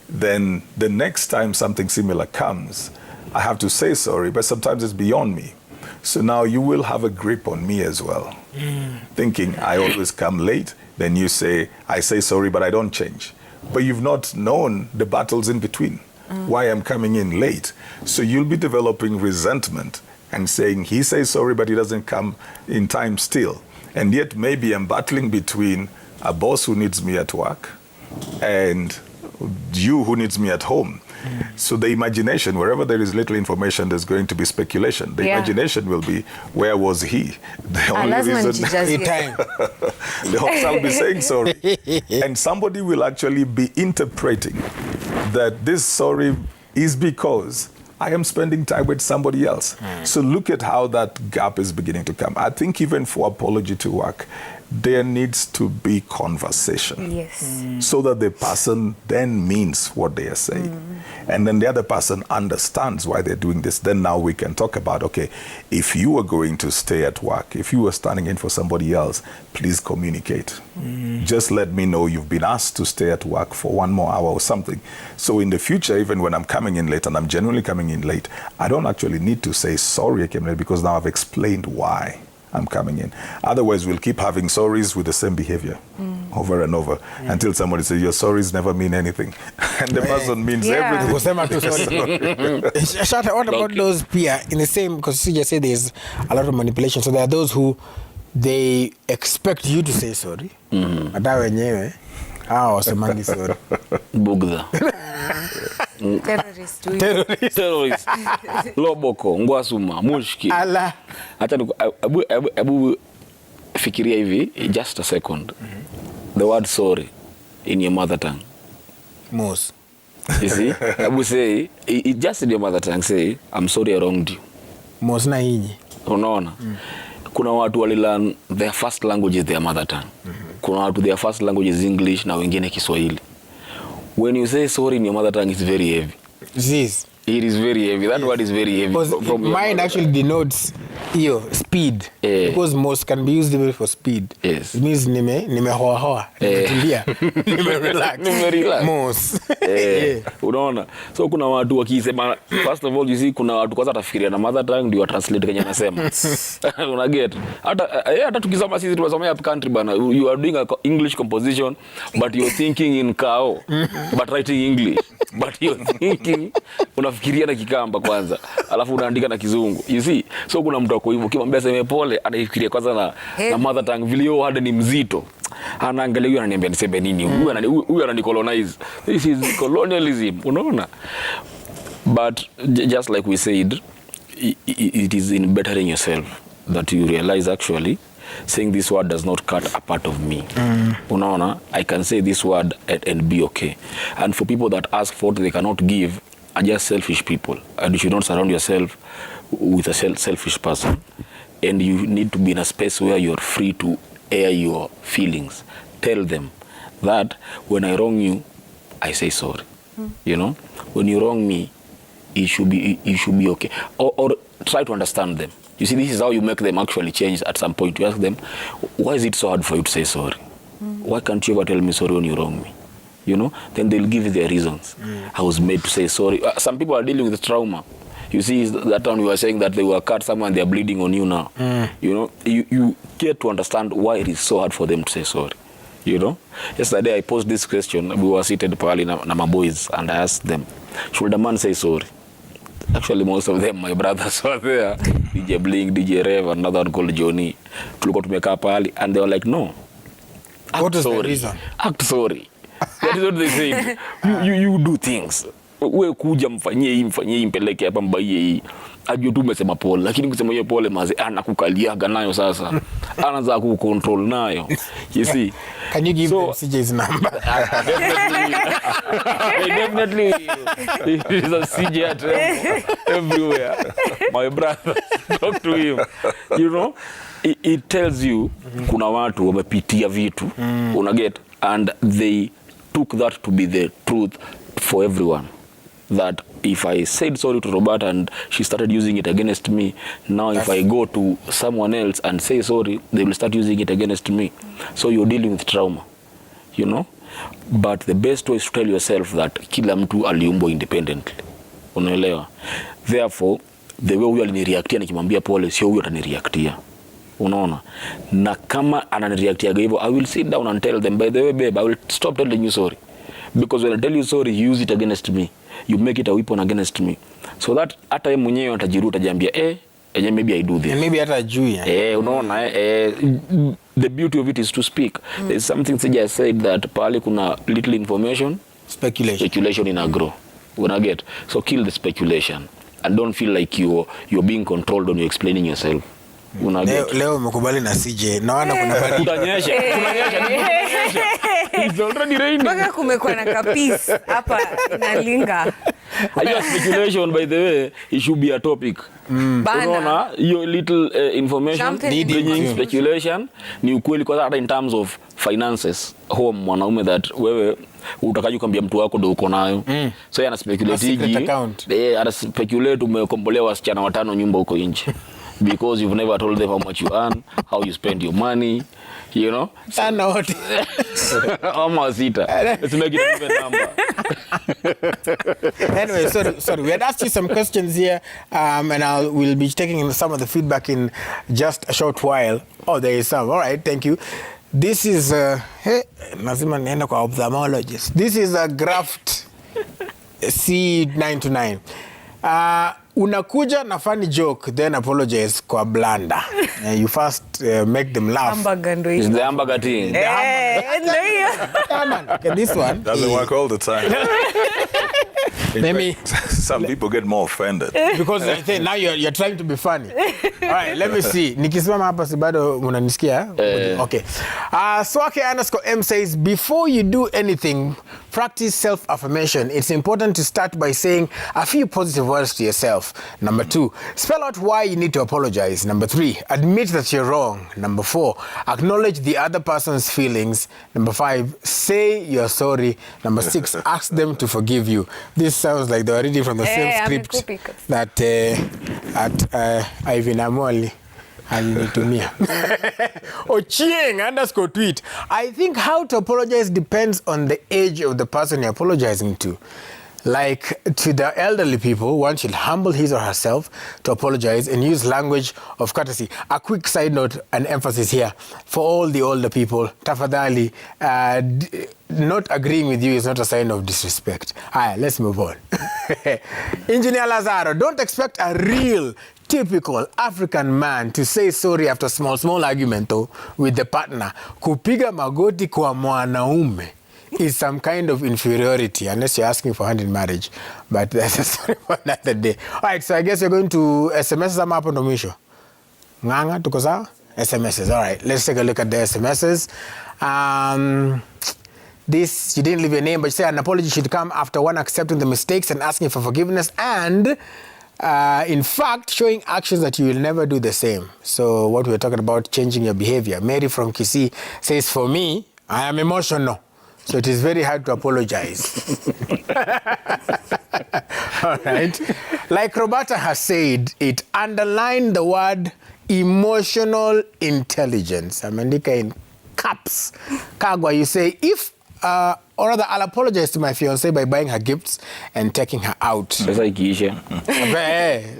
then the next time something similar comes, I have to say sorry, but sometimes it's beyond me. So now you will have a grip on me as well. Thinking I always come late, then you say, I say sorry, but I don't change. But you've not known the battles in between. Why I'm coming in late. So you'll be developing resentment and saying he says sorry but he doesn't come in time still. And yet maybe I'm battling between a boss who needs me at work and you who needs me at home. So the imagination, wherever there is little information, there's going to be speculation. The imagination will be, where was he? The only reason the host will be saying sorry. And somebody will actually be interpreting that this sorry is because I am spending time with somebody else. So look at how that gap is beginning to come. I think even for apology to work, there needs to be conversation. Yes. So that the person then means what they are saying. And then the other person understands why they're doing this. Then now we can talk about, okay, if you are going to stay at work, if you are standing in for somebody else, please communicate. Just let me know you've been asked to stay at work for 1 more hour or something. So in the future, even when I'm coming in late and I'm genuinely coming in late, I don't actually need to say sorry I came late because now I've explained why I'm coming in. Otherwise, we'll keep having sorries with the same behavior over and over until somebody says, your sorries never mean anything. And the person means everything. Shatta, what about those peer in the same, because you just said there's a lot of manipulation. So there are those who they expect you to say sorry. Ata wenyewe wasemangi sorry. Bugdha. Terrorist. Loboko, Ngwasuma, Mushki. Allah. Abu fikiria hivi, just a second. The word sorry in your mother tongue. Most. You see? Abu say, it just in your mother tongue say, I'm sorry I wronged you. Most na hinyi. Unaona? Kuna watu walilearn their first language is their mother tongue. Kuna watu their first language is English na wengine Kiswahili. When you say sorry in your mother tongue, it's very heavy. It is very heavy. That word is very heavy. From mine actually denotes speed. Because most can be used for speed. Yes. It means nime hoa. Nime relax. Most. Unaona? So kuna watu wakisema, first of all, you see, kuna watu kwanza atafikiria na mother tongue ndio translate Kenya nasema. Una get? Hata tukisoma sisi tunasomea up country bana, you are doing a English composition but you're thinking in Kao but writing English. But you're thinking unafikiria na Kikamba kwanza alafu unaandika na Kizungu. You see? So kuna mtu wako hivyo kimwambia sema pole anafikiria kwanza na mother tongue vilio hadi ni mzito. Anaangalia huyu ananiambia niseme nini? Huyu ananicolonize. This is colonialism, unaona? But just like we said, it is in bettering yourself that you realize actually saying this word does not cut a part of me. Unaona? I can say this word and be okay. And for people that ask for what they cannot give are just selfish people. And you should not surround yourself with a selfish person. And you need to be in a space where you're free to air your feelings. Tell them that when I wrong you, I say sorry. You know? When you wrong me, it should be okay. Or try to understand them. You see, this is how you make them actually change at some point. You ask them, why is it so hard for you to say sorry? Why can't you ever tell me sorry when you wrong me? You know, then they'll give you their reasons. I was made to say sorry. Some people are dealing with trauma. You see, that time we were saying that they were cut somewhere and they're bleeding on you now. You know, you get to understand why it is so hard for them to say sorry. You know, yesterday I posed this question. We were seated probably na my boys, and I asked them, should a man say sorry? Actually, most of them, my brothers were there. DJ Blink, DJ Rev, another one called Johnny. Tulikuwa tumekaa pale, and they were like, no. What is the reason? Act sorry. That is what they said. You do things. We kuja mfanyie hii mpeleke hapa mbaie hii. Ajue tu umesema pole, lakini kusema hiyo pole maze anakukaliaga nayo sasa. Anaanza kucontrol nayo. You see? Can you give them CJ's number? Definitely. There is a CJ Atemo everywhere. My brother, talk to him. You know, it tells you kuna watu wamepitia vitu, unaget, and they took that to be the truth for everyone. That if I said sorry to Roberta and she started using it against me, now if I go to someone else and say sorry, they will start using it against me. So you're dealing with trauma, you know. But the best way is to tell yourself that kila mtu aliumbwa independently. Unaelewa? Therefore, the way huyo alinireactia nikimwambia pole, sio huyo atanireactia. Unaona? Na kama ananireactiaga hivyo, I will sit down and tell them, by the way babe, I will stop telling you sorry. Because when I tell you sorry, you use it against me. You make it a weapon against me. So that hata yeye mwenyewe atajiruta jambia, maybe I do this. And maybe hata juu. Unaona, the beauty of it is to speak. There's something Sija said that pale kuna little information, speculation in a grow. Wanna get? So kill the speculation and don't feel like you're being controlled when you're explaining yourself. Leo umekubali na CJ. Naona kuna baridi. Kunanyesha. It's already raining. Baka kumekuwa na kapis hapa inalinga. Hiyo speculation, by the way, it should be a topic. Unaona, your little information bringing speculation ni ukweli kwa hata in terms of finances. Home mwanaume that wewe utakaje kuambia mtu wako ndio uko nayo. So yana speculate ana speculate umekombolea wasichana 5 nyumba huko nje. Because you've never told them how much you earn, how you spend your money, you know. Sana wote. Almost it. Let's make it even number. Anyway, sorry. We had asked you some questions here, and we'll be taking some of the feedback in just a short while. Oh, there is some. All right, thank you. This is lazima nienda kwa ophthalmologist. This is a graft C929. Unakuja na funny joke, then apologize kwa blanda. You first make them laugh. It's the hamburger thing. Okay, this one doesn't work all the time. Maybe some people get more offended because I think now you're trying to be funny. All right, let me see. Nikisimama hapa si bado mnanisikia? Okay. Swake_M says, before you do anything, practice self-affirmation. It's important to start by saying a few positive words to yourself. Number 2, spell out why you need to apologize. Number 3, admit that you're wrong. Number 4, acknowledge the other person's feelings. Number 5, say you're sorry. Number 6, ask them to forgive you. This sounds like they were reading from the same script that Ivan Amoli alinitumia. Ochieng_tweet. I think how to apologize depends on the age of the person you're apologizing to. Like to the elderly people, one should humble his or herself to apologize and use language of courtesy. A quick side note and emphasis here. For all the older people, tafadhali, not agreeing with you is not a sign of disrespect. Alright, let's move on. Engineer Lazaro, don't expect a real typical African man to say sorry after small argument though, with the partner. Kupiga magoti kwa mwanaume is some kind of inferiority unless you're asking for hand in marriage, but that's a story for another day. All right, so I guess you're going to SMS ama hapo ndo mwisho. Nganga tuko sawa? SMSs. All right, let's take a look at the SMSs. This, you didn't leave your name, but you say an apology should come after one accepting the mistakes and asking for forgiveness and in fact showing actions that you will never do the same. So what we're talking about, changing your behavior. Mary from Kisii says, for me, I am emotional. So it is very hard to apologize. All right. Like Robertta has said, it underlined the word emotional intelligence. Amandika in caps. Kagwa, you say, if, or rather, I'll apologize to my fiancée by buying her gifts and taking her out. Pesa ikiisha.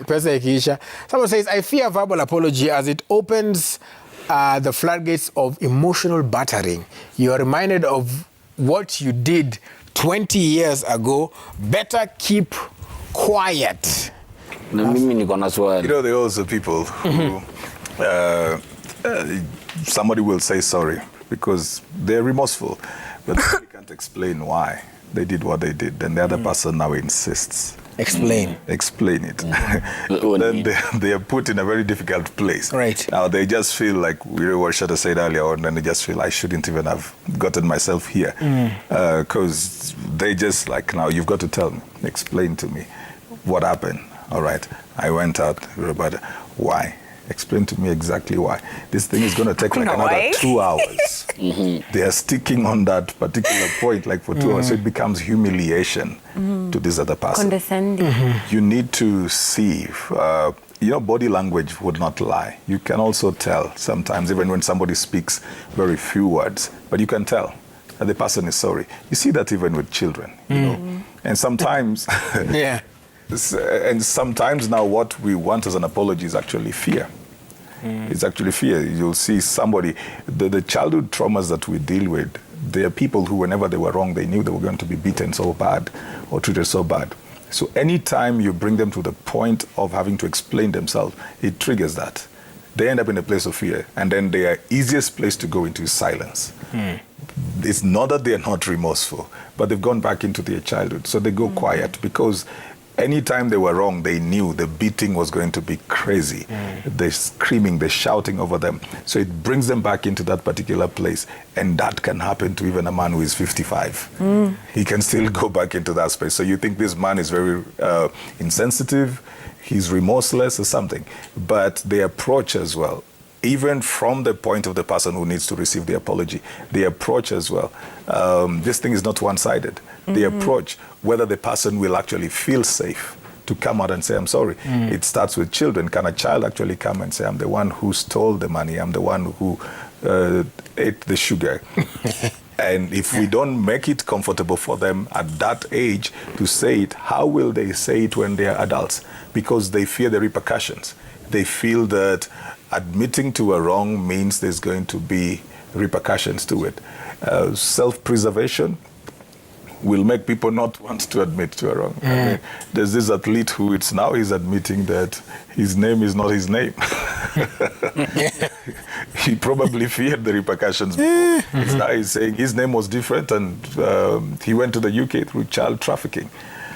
Pesa ikiisha. Someone says, I fear verbal apology as it opens the floodgates of emotional battering. You are reminded of what you did 20 years ago. Better keep quiet. Na mimi niko na swali. You know, there are also people who somebody will say sorry because they're remorseful, but they can't explain why they did what they did. Then the other person now insists. Explain. Explain it. Then they are put in a very difficult place. Right. Now they just feel like what Shatta said earlier on, and they just feel I shouldn't even have gotten myself here. Because they just like, now you've got to tell me, explain to me what happened. All right, I went out, Robertta. Why? Explain to me exactly why. This thing is going to take like another 2 hours. They are sticking on that particular point like for 2 hours. So it becomes humiliation to this other person. Condescending. You need to see, you know, body language would not lie. You can also tell sometimes, even when somebody speaks very few words, but you can tell that the person is sorry. You see that even with children, you know. And sometimes... Yeah. And sometimes now what we want as an apology is actually fear. It's actually fear. You'll see somebody, the childhood traumas that we deal with, there are people who whenever they were wrong, they knew they were going to be beaten so bad or treated so bad. So anytime you bring them to the point of having to explain themselves, it triggers that. They end up in a place of fear, and then their easiest place to go into is silence. It's not that they're not remorseful, but they've gone back into their childhood. So they go quiet because anytime they were wrong, they knew the beating was going to be crazy. The screaming, the shouting over them. So it brings them back into that particular place. And that can happen to even a man who is 55. He can still go back into that space. So you think this man is very insensitive, he's remorseless or something. But the approach as well, even from the point of the person who needs to receive the apology, the approach as well. This thing is not one-sided. The approach, whether the person will actually feel safe to come out and say, I'm sorry. It starts with children. Can a child actually come and say, I'm the one who stole the money, I'm the one who ate the sugar? And if we don't make it comfortable for them at that age to say it, how will they say it when they are adults? Because they fear the repercussions. They feel that admitting to a wrong means there's going to be repercussions to it. Self-preservation will make people not want to admit to a wrong. I mean, there's this athlete who he's admitting that his name is not his name. He probably feared the repercussions before. Now he's saying his name was different and he went to the UK through child trafficking.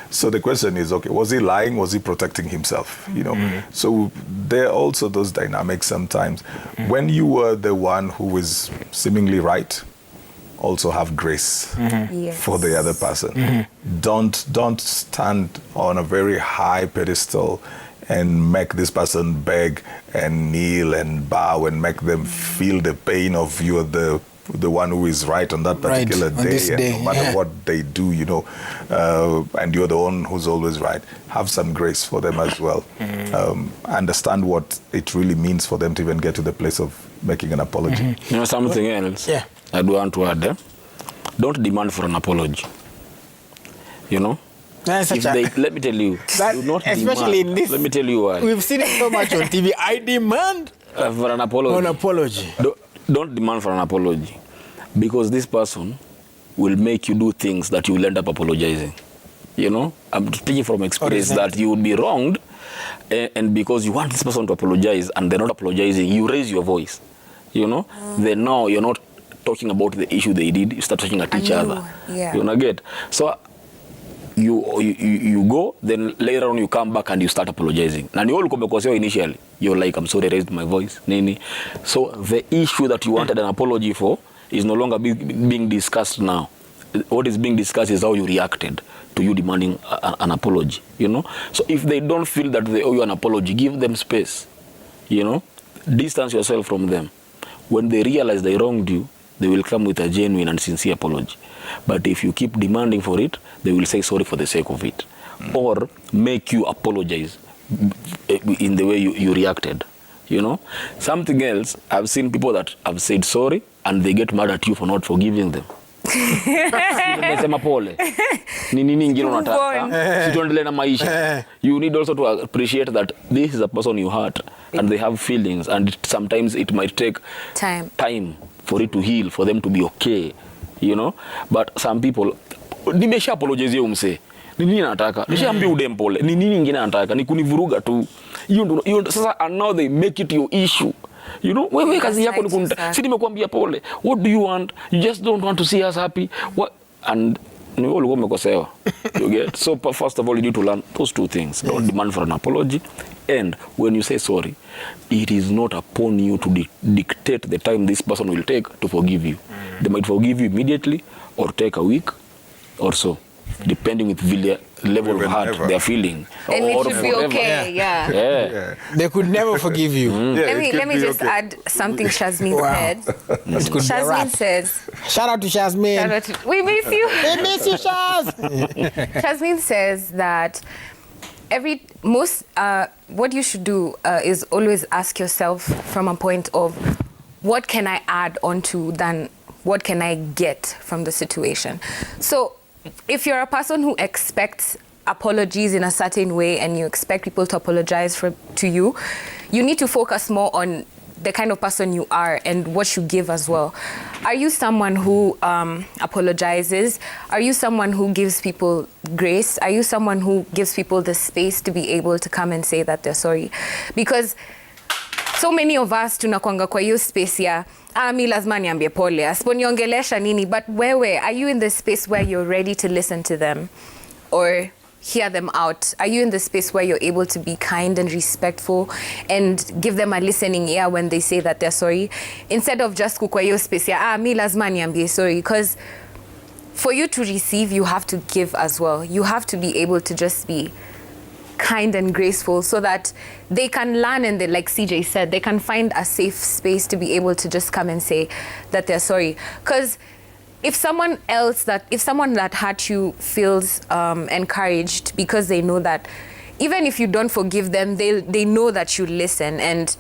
So the question is, okay, was he lying? Was he protecting himself? You know. So there are also those dynamics sometimes. When you are the one who is seemingly right, also have grace for the other person. Don't stand on a very high pedestal and make this person beg and kneel and bow and make them feel the pain of you're the one who is right on that particular day, and no matter what they do, you know, and you're the one who's always right. Have some grace for them as well. Understand what it really means for them to even get to the place of making an apology. You know something else? Yeah. I do want to add. Don't demand for an apology. You know? Let me tell you, do not especially demand. In this. Let me tell you why. We've seen it so much on TV. I demand for an apology. An apology. Don't demand for an apology, because this person will make you do things that you will end up apologizing. You know, I'm speaking from experience that you would be wronged, and because you want this person to apologize and they're not apologizing, you raise your voice. You know, then now you're not talking about the issue they did, you start talking at each other. Yeah. You know, get? So you go, then later on you come back and you start apologizing. And you all come because initially you're like, I'm sorry, I raised my voice. Nini. So the issue that you wanted an apology for is no longer being discussed now. What is being discussed is how you reacted to you demanding an apology. You know. So if they don't feel that they owe you an apology, give them space. You know, distance yourself from them. When they realize they wronged you, they will come with a genuine and sincere apology. But if you keep demanding for it, they will say sorry for the sake of it, or make you apologize in the way you reacted. You know, something else, I've seen people that have said sorry and they get mad at you for not forgiving them. Nimesema pole. Ni nini ingine unataka? Situendelee na maisha. You need also to appreciate that this is a person you hurt and they have feelings, and sometimes it might take time for it to heal, for them to be okay, you know. But some people, nimesha apologize umse. Ni nini anataka? Nishaambia udem pole. Ni nini ingine anataka? Ni kunivuruga tu. Hiyo sasa, and now they make it your issue. You know, wewe kazi yako ni kunita. Si nimekuambia pole. What do you want? You just don't want to see us happy. What? And ni wewe ulikuwa umekosewa. You get? So first of all, you need to learn those two things. Don't demand for an apology. And when you say sorry, it is not upon you to dictate the time this person will take to forgive you. They might forgive you immediately or take a week or so, depending with the level of hurt they're feeling. And it should be okay, yeah. They could never forgive you. Let me just add something Shazmin said. Shazmin says... Shout out to Shazmin. We miss you. We miss you, Shaz. Shazmin says that what you should do is always ask yourself from a point of, what can I add onto than what can I get from the situation? So if you're a person who expects apologies in a certain way and you expect people to apologize to you, you need to focus more on the kind of person you are and what you give as well. Are you someone who apologizes? Are you someone who gives people grace? Are you someone who gives people the space to be able to come and say that they're sorry? Because so many of us tunakwanga kwa hiyo space ya mi lazima niambie pole, asiponiongelesha nini, but wewe, are you in the space where you're ready to listen to them or hear them out? Are you in the space where you're able to be kind and respectful and give them a listening ear when they say that they're sorry, instead of just kwa hiyo space ya mi lazima niambie sorry? Because for you to receive, you have to give as well. You have to be able to just be kind and graceful so that they can learn, and like CJ said, they can find a safe space to be able to just come and say that they're sorry. Because if someone that hurt you feels encouraged because they know that even if you don't forgive them, they know that you listen and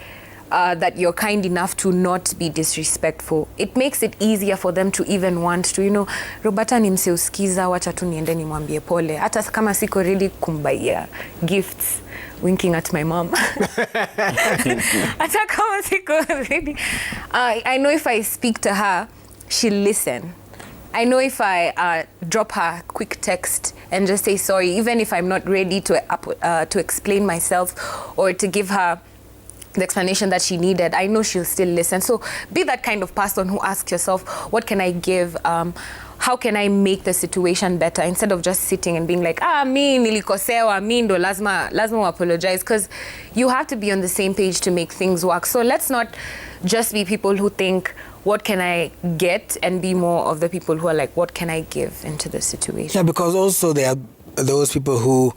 that you're kind enough to not be disrespectful, it makes it easier for them to even want to, Roberta ni mseuskiza, wacha tu niende nimwambie pole, hata kama siko ready kumbaia gifts, winking at my mom. Hata kama siko ready. I know if I speak to her, she'll listen. I know if I drop her a quick text and just say sorry, even if I'm not ready to explain myself or to give her the explanation that she needed, I know she'll still listen. So be that kind of person who asks yourself, what can I give? How can I make the situation better? Instead of just sitting and being like, mi nilikosewa, mi ndo lazima apologize. Because you have to be on the same page to make things work. So let's not just be people who think, what can I get? And be more of the people who are like, what can I give into the situation? Yeah, because also there are those people who,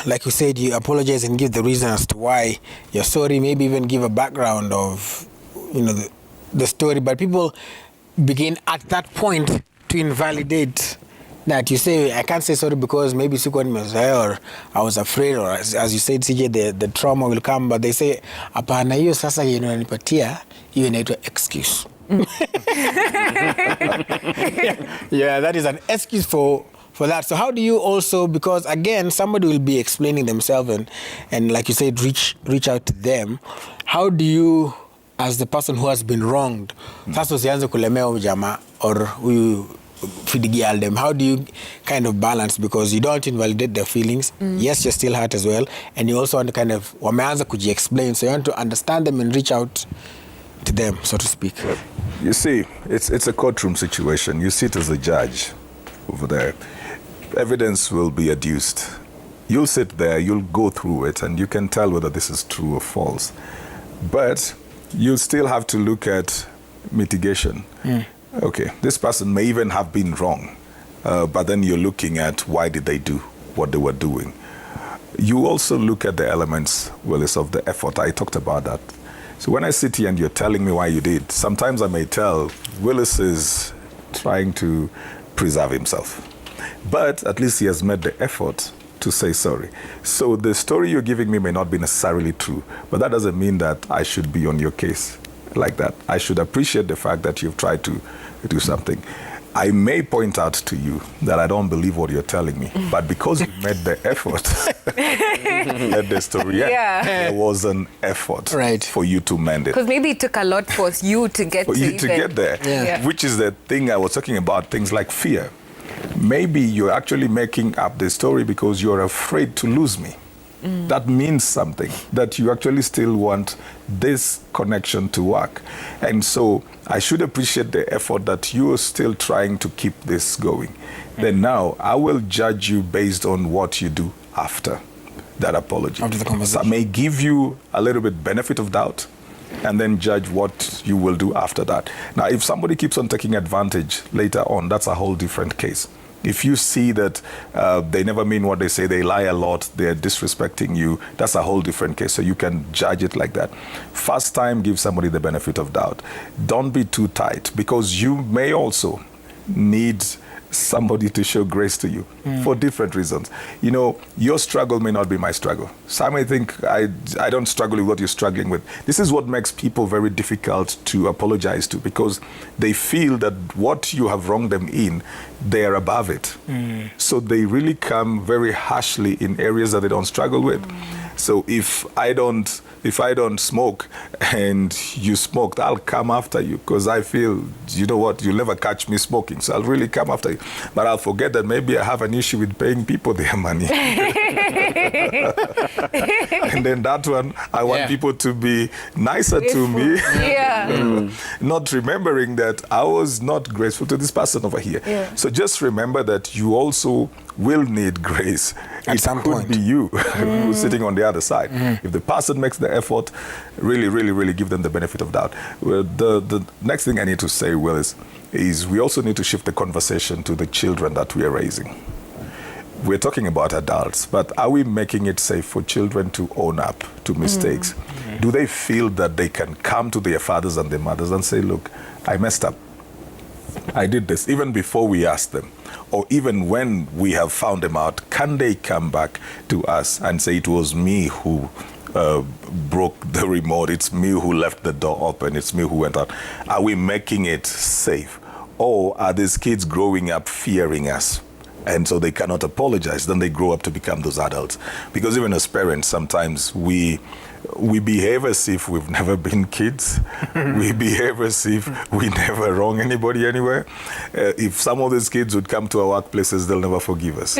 like you said, you apologize and give the reason as to why you're sorry, maybe even give a background of, the story. But people begin at that point to invalidate that. You say, I can't say sorry because maybe or I was afraid, or as you said, CJ, the trauma will come. But they say, apana hiyo sasa nipatia, hiyo inaitwa excuse. Yeah, that is an excuse for that. So how do you also, because again, somebody will be explaining themselves and like you said, reach out to them. How do you, as the person who has been wronged, sasa usianze kulemea ujama or huyu fidigia them, how do you kind of balance, because you don't invalidate their feelings, yes, you're still hurt as well, and you also want to kind of wameanza kuji-explain, so you want to understand them and reach out to them, so to speak. You see, it's a courtroom situation. You sit as a judge over there. Evidence will be adduced. You'll sit there, you'll go through it, and you can tell whether this is true or false. But you'll still have to look at mitigation. Okay, this person may even have been wrong, but then you're looking at why did they do what they were doing. You also look at the elements, Willis, of the effort. I talked about that. So when I sit here and you're telling me why you did, sometimes I may tell Willis is trying to preserve himself. But at least he has made the effort to say sorry. So the story you're giving me may not be necessarily true, but that doesn't mean that I should be on your case like that. I should appreciate the fact that you've tried to do something. I may point out to you that I don't believe what you're telling me, but because you made the effort, let the story end. Yeah. There was an effort for you to mend it. Because maybe it took a lot for you to get for you to get there, which is the thing I was talking about, things like fear. Maybe you're actually making up the story because you're afraid to lose me. That means something, that you actually still want this connection to work. And so I should appreciate the effort that you are still trying to keep this going. Then now I will judge you based on what you do after that apology. After the conversation. So I may give you a little bit benefit of doubt and then judge what you will do after that. Now, if somebody keeps on taking advantage later on, that's a whole different case. If you see that they never mean what they say, they lie a lot, they're disrespecting you, that's a whole different case. So you can judge it like that. First time, give somebody the benefit of doubt. Don't be too tight, because you may also need somebody to show grace to you for different reasons. You know, your struggle may not be my struggle. Some may think I don't struggle with what you're struggling with. This is what makes people very difficult to apologize to, because they feel that what you have wronged them in, they are above it. So they really come very harshly in areas that they don't struggle with. So if I don't smoke and you smoked, I'll come after you, because I feel, you know what, you'll never catch me smoking. So I'll really come after you. But I'll forget that maybe I have an issue with paying people their money. And then that one, I want people to be nicer to me. Not remembering that I was not graceful to this person over here. So just remember that you also will need grace. At some point. It could be you who's sitting on the other side. If the person makes the effort, really, really, really give them the benefit of doubt. Well, the next thing I need to say, Willis, is we also need to shift the conversation to the children that we are raising. We're talking about adults, but are we making it safe for children to own up to mistakes? Do they feel that they can come to their fathers and their mothers and say, look, I messed up. I did this, even before we asked them, or even when we have found them out, can they come back to us and say, it was me who broke the remote, it's me who left the door open, it's me who went out? Are we making it safe? Or are these kids growing up fearing us? And so they cannot apologize. Then they grow up to become those adults. Because even as parents, sometimes we behave as if we've never been kids. We behave as if we never wrong anybody anywhere. If some of these kids would come to our workplaces, they'll never forgive us.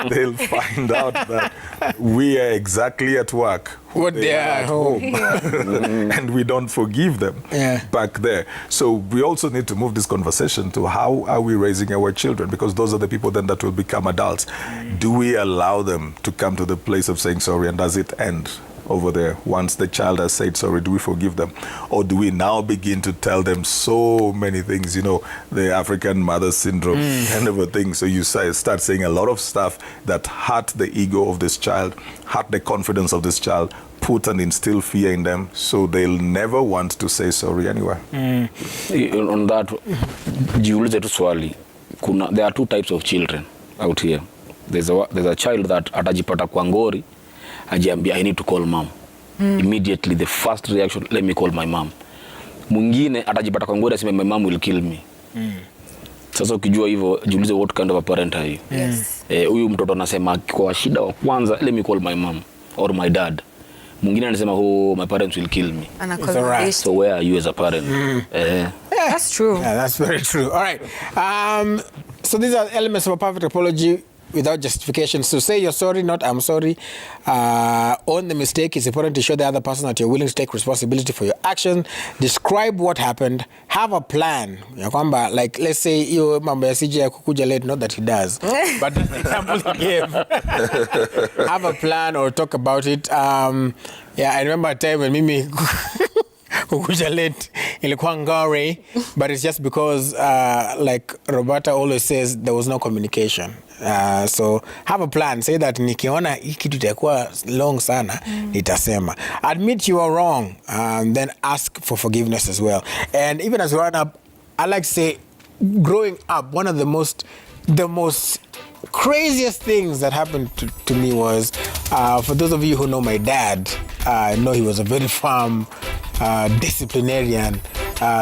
They'll find out that we are exactly at work what they are at home. And we don't forgive them back there. So we also need to move this conversation to how are we raising our children, because those are the people then that will become adults. Do we allow them to come to the place of saying sorry, and does it end over there? Once the child has said sorry, do we forgive them? Or do we now begin to tell them so many things, you know, the African mother syndrome kind of a thing? So you start saying a lot of stuff that hurt the ego of this child, hurt the confidence of this child, put and instill fear in them, so they'll never want to say sorry anywhere. On that, jiulize tu swali. There are two types of children out here. There's a child that atajipata kwa ngori, ajiambia I need to call mom. Immediately the first reaction, let me call my mom. Mwingine atajipata kwa ngori aseme my mom will kill me. Sasa ukijua hivyo, jiulize what kind of a parent are you? Huyu mtoto anasema kwa shida wa kwanza, let me call my mom or my dad. Mwingine anasema my parents will kill me. So where are you as a parent? That's true. Yeah, that's very true. All right. So these are elements of a perfect apology without justification. So say you're sorry, not I'm sorry. Own the mistake. It's important to show the other person that you're willing to take responsibility for your action. Describe what happened. Have a plan. Like, let's say you mambo ya CJ kukuja late, not that he does. But that's the example he gave. Have a plan or talk about it. I remember a time when Mimi kukuja late ilikuwa ngare, but it's just because like Roberta always says, there was no communication. So have a plan. Say that nikiona hii kitu itakuwa long sana, nitasema. Admit you are wrong, then ask for forgiveness as well. And even as growing up, I like to say, growing up, one of the most craziest things that happened to me was, for those of you who know my dad, I know he was a very firm disciplinarian,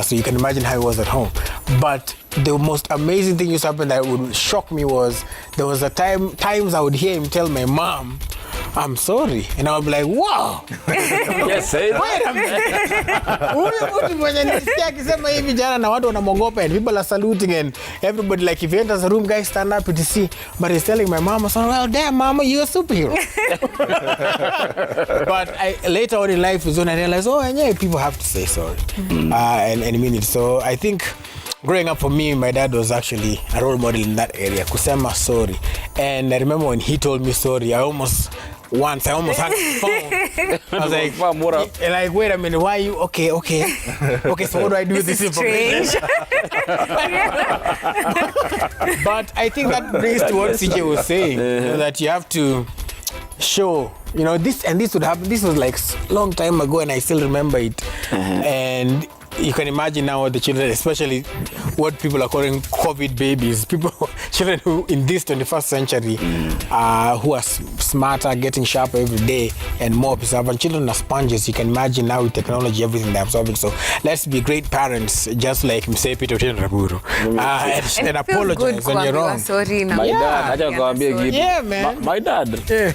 so you can imagine how he was at home. But the most amazing thing used to happen that would shock me was, there was times I would hear him tell my mom, I'm sorry. And I would be like, wow. Yes, say it. Wait a minute. Huyu mtu mwenye nilisikia akisema hivi jana na watu wanamwogopa and people are saluting and everybody, like if he enters the room, guys stand up to see. But he's telling my mama, so, well, damn, mama, you're a superhero. But later on in life is when I realized, oh, and yeah, people have to say sorry. And mean it. So I think growing up for me, my dad was actually a role model in that area. Kusema sorry. And I remember when he told me sorry, I almost hung the phone. I was like, wait a minute, why are you? Okay. Okay, so what do I do with this information? But I think that brings to what CJ was saying, that you have to show, this would happen. This was like long time ago and I still remember it. And you can imagine now the children, especially what people are calling COVID babies, children who in this 21st century who are smarter, getting sharper every day and more observant. Children are sponges. You can imagine now with technology, everything they're absorbing. So let's be great parents, just like Mse Peter Raburu, and apologize when you're wrong. Sorry, now. Yeah, man. My dad. Yeah.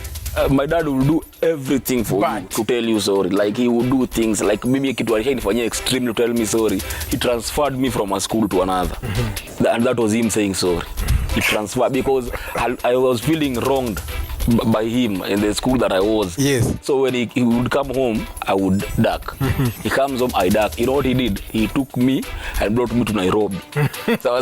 My dad will do everything for you to tell you sorry. Like he would do things like maybe kitu alifanya extremely to tell me sorry. He transferred me from a school to another. And that was him saying sorry. He transferred because I was feeling wronged by him in the school that I was. Yes. So when he would come home, I would duck. He comes home, I duck. You know what he did? He took me and brought me to Nairobi. So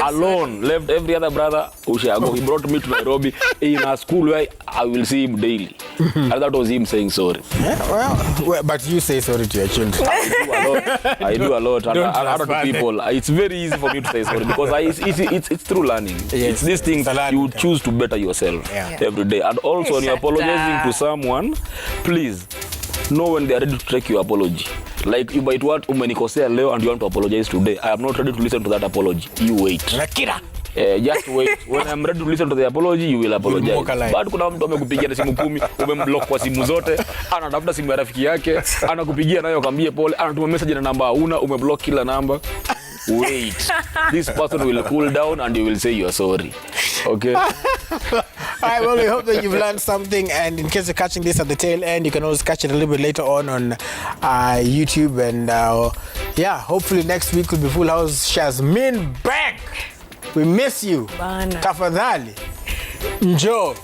alone, left every other brother Ushago. He brought me to Nairobi in a school where I will see him daily. And that was him saying sorry. Yeah, well, but you say sorry to your children. I do a lot. And other people, it's very easy for me to say sorry because it's through learning. Yes. It's these things you choose to better yourself every day. And also when you're apologizing to someone, please know when they are ready to take your apology. Like you might want umenikosea leo and you want to apologize today. I am not ready to listen to that apology. You wait. Just wait. When I'm ready to listen to the apology, you will apologize. But kuna mtu amekupigia simu 10, umemblock kwa simu zote, anatafuta simu ya rafiki yake, anakupigia nayo akwambie pole, anatuma message na namba huna, umeblock kila namba. Wait. This person will cool down and you will say you are sorry. Okay? Alright, well, we hope that you've learned something, and in case you're catching this at the tail end, you can always catch it a little bit later on YouTube, and hopefully next week will be full house. Shazmin back. We miss you. Tafadhali. Njoo.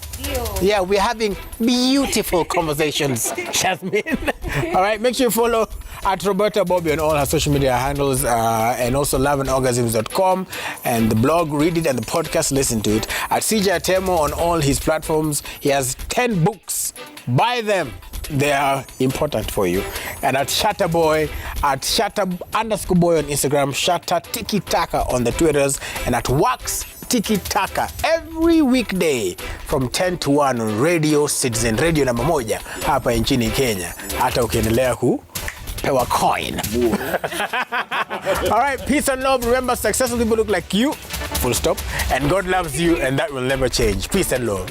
Yeah, we're having beautiful conversations, Shazmin. All right, make sure you follow at Robertta Bobbie on all her social media handles, and also loveandorgasms.com, and the blog, read it, and the podcast, listen to it. At J Atemo on all his platforms. He has 10 books. Buy them. They are important for you. And at Shatta Bway, at Shatta_boy on Instagram, Shatta Tiki Taka on the Twitters, and at Wax Tiki Taka every weekday from 10 to 1 on Radio Citizen, radio namba 1 hapa nchini Kenya. Hata ukiendelea pewa coin. All right, peace and love. Remember, successful people look like you, full stop. And God loves you, and that will never change. Peace and love.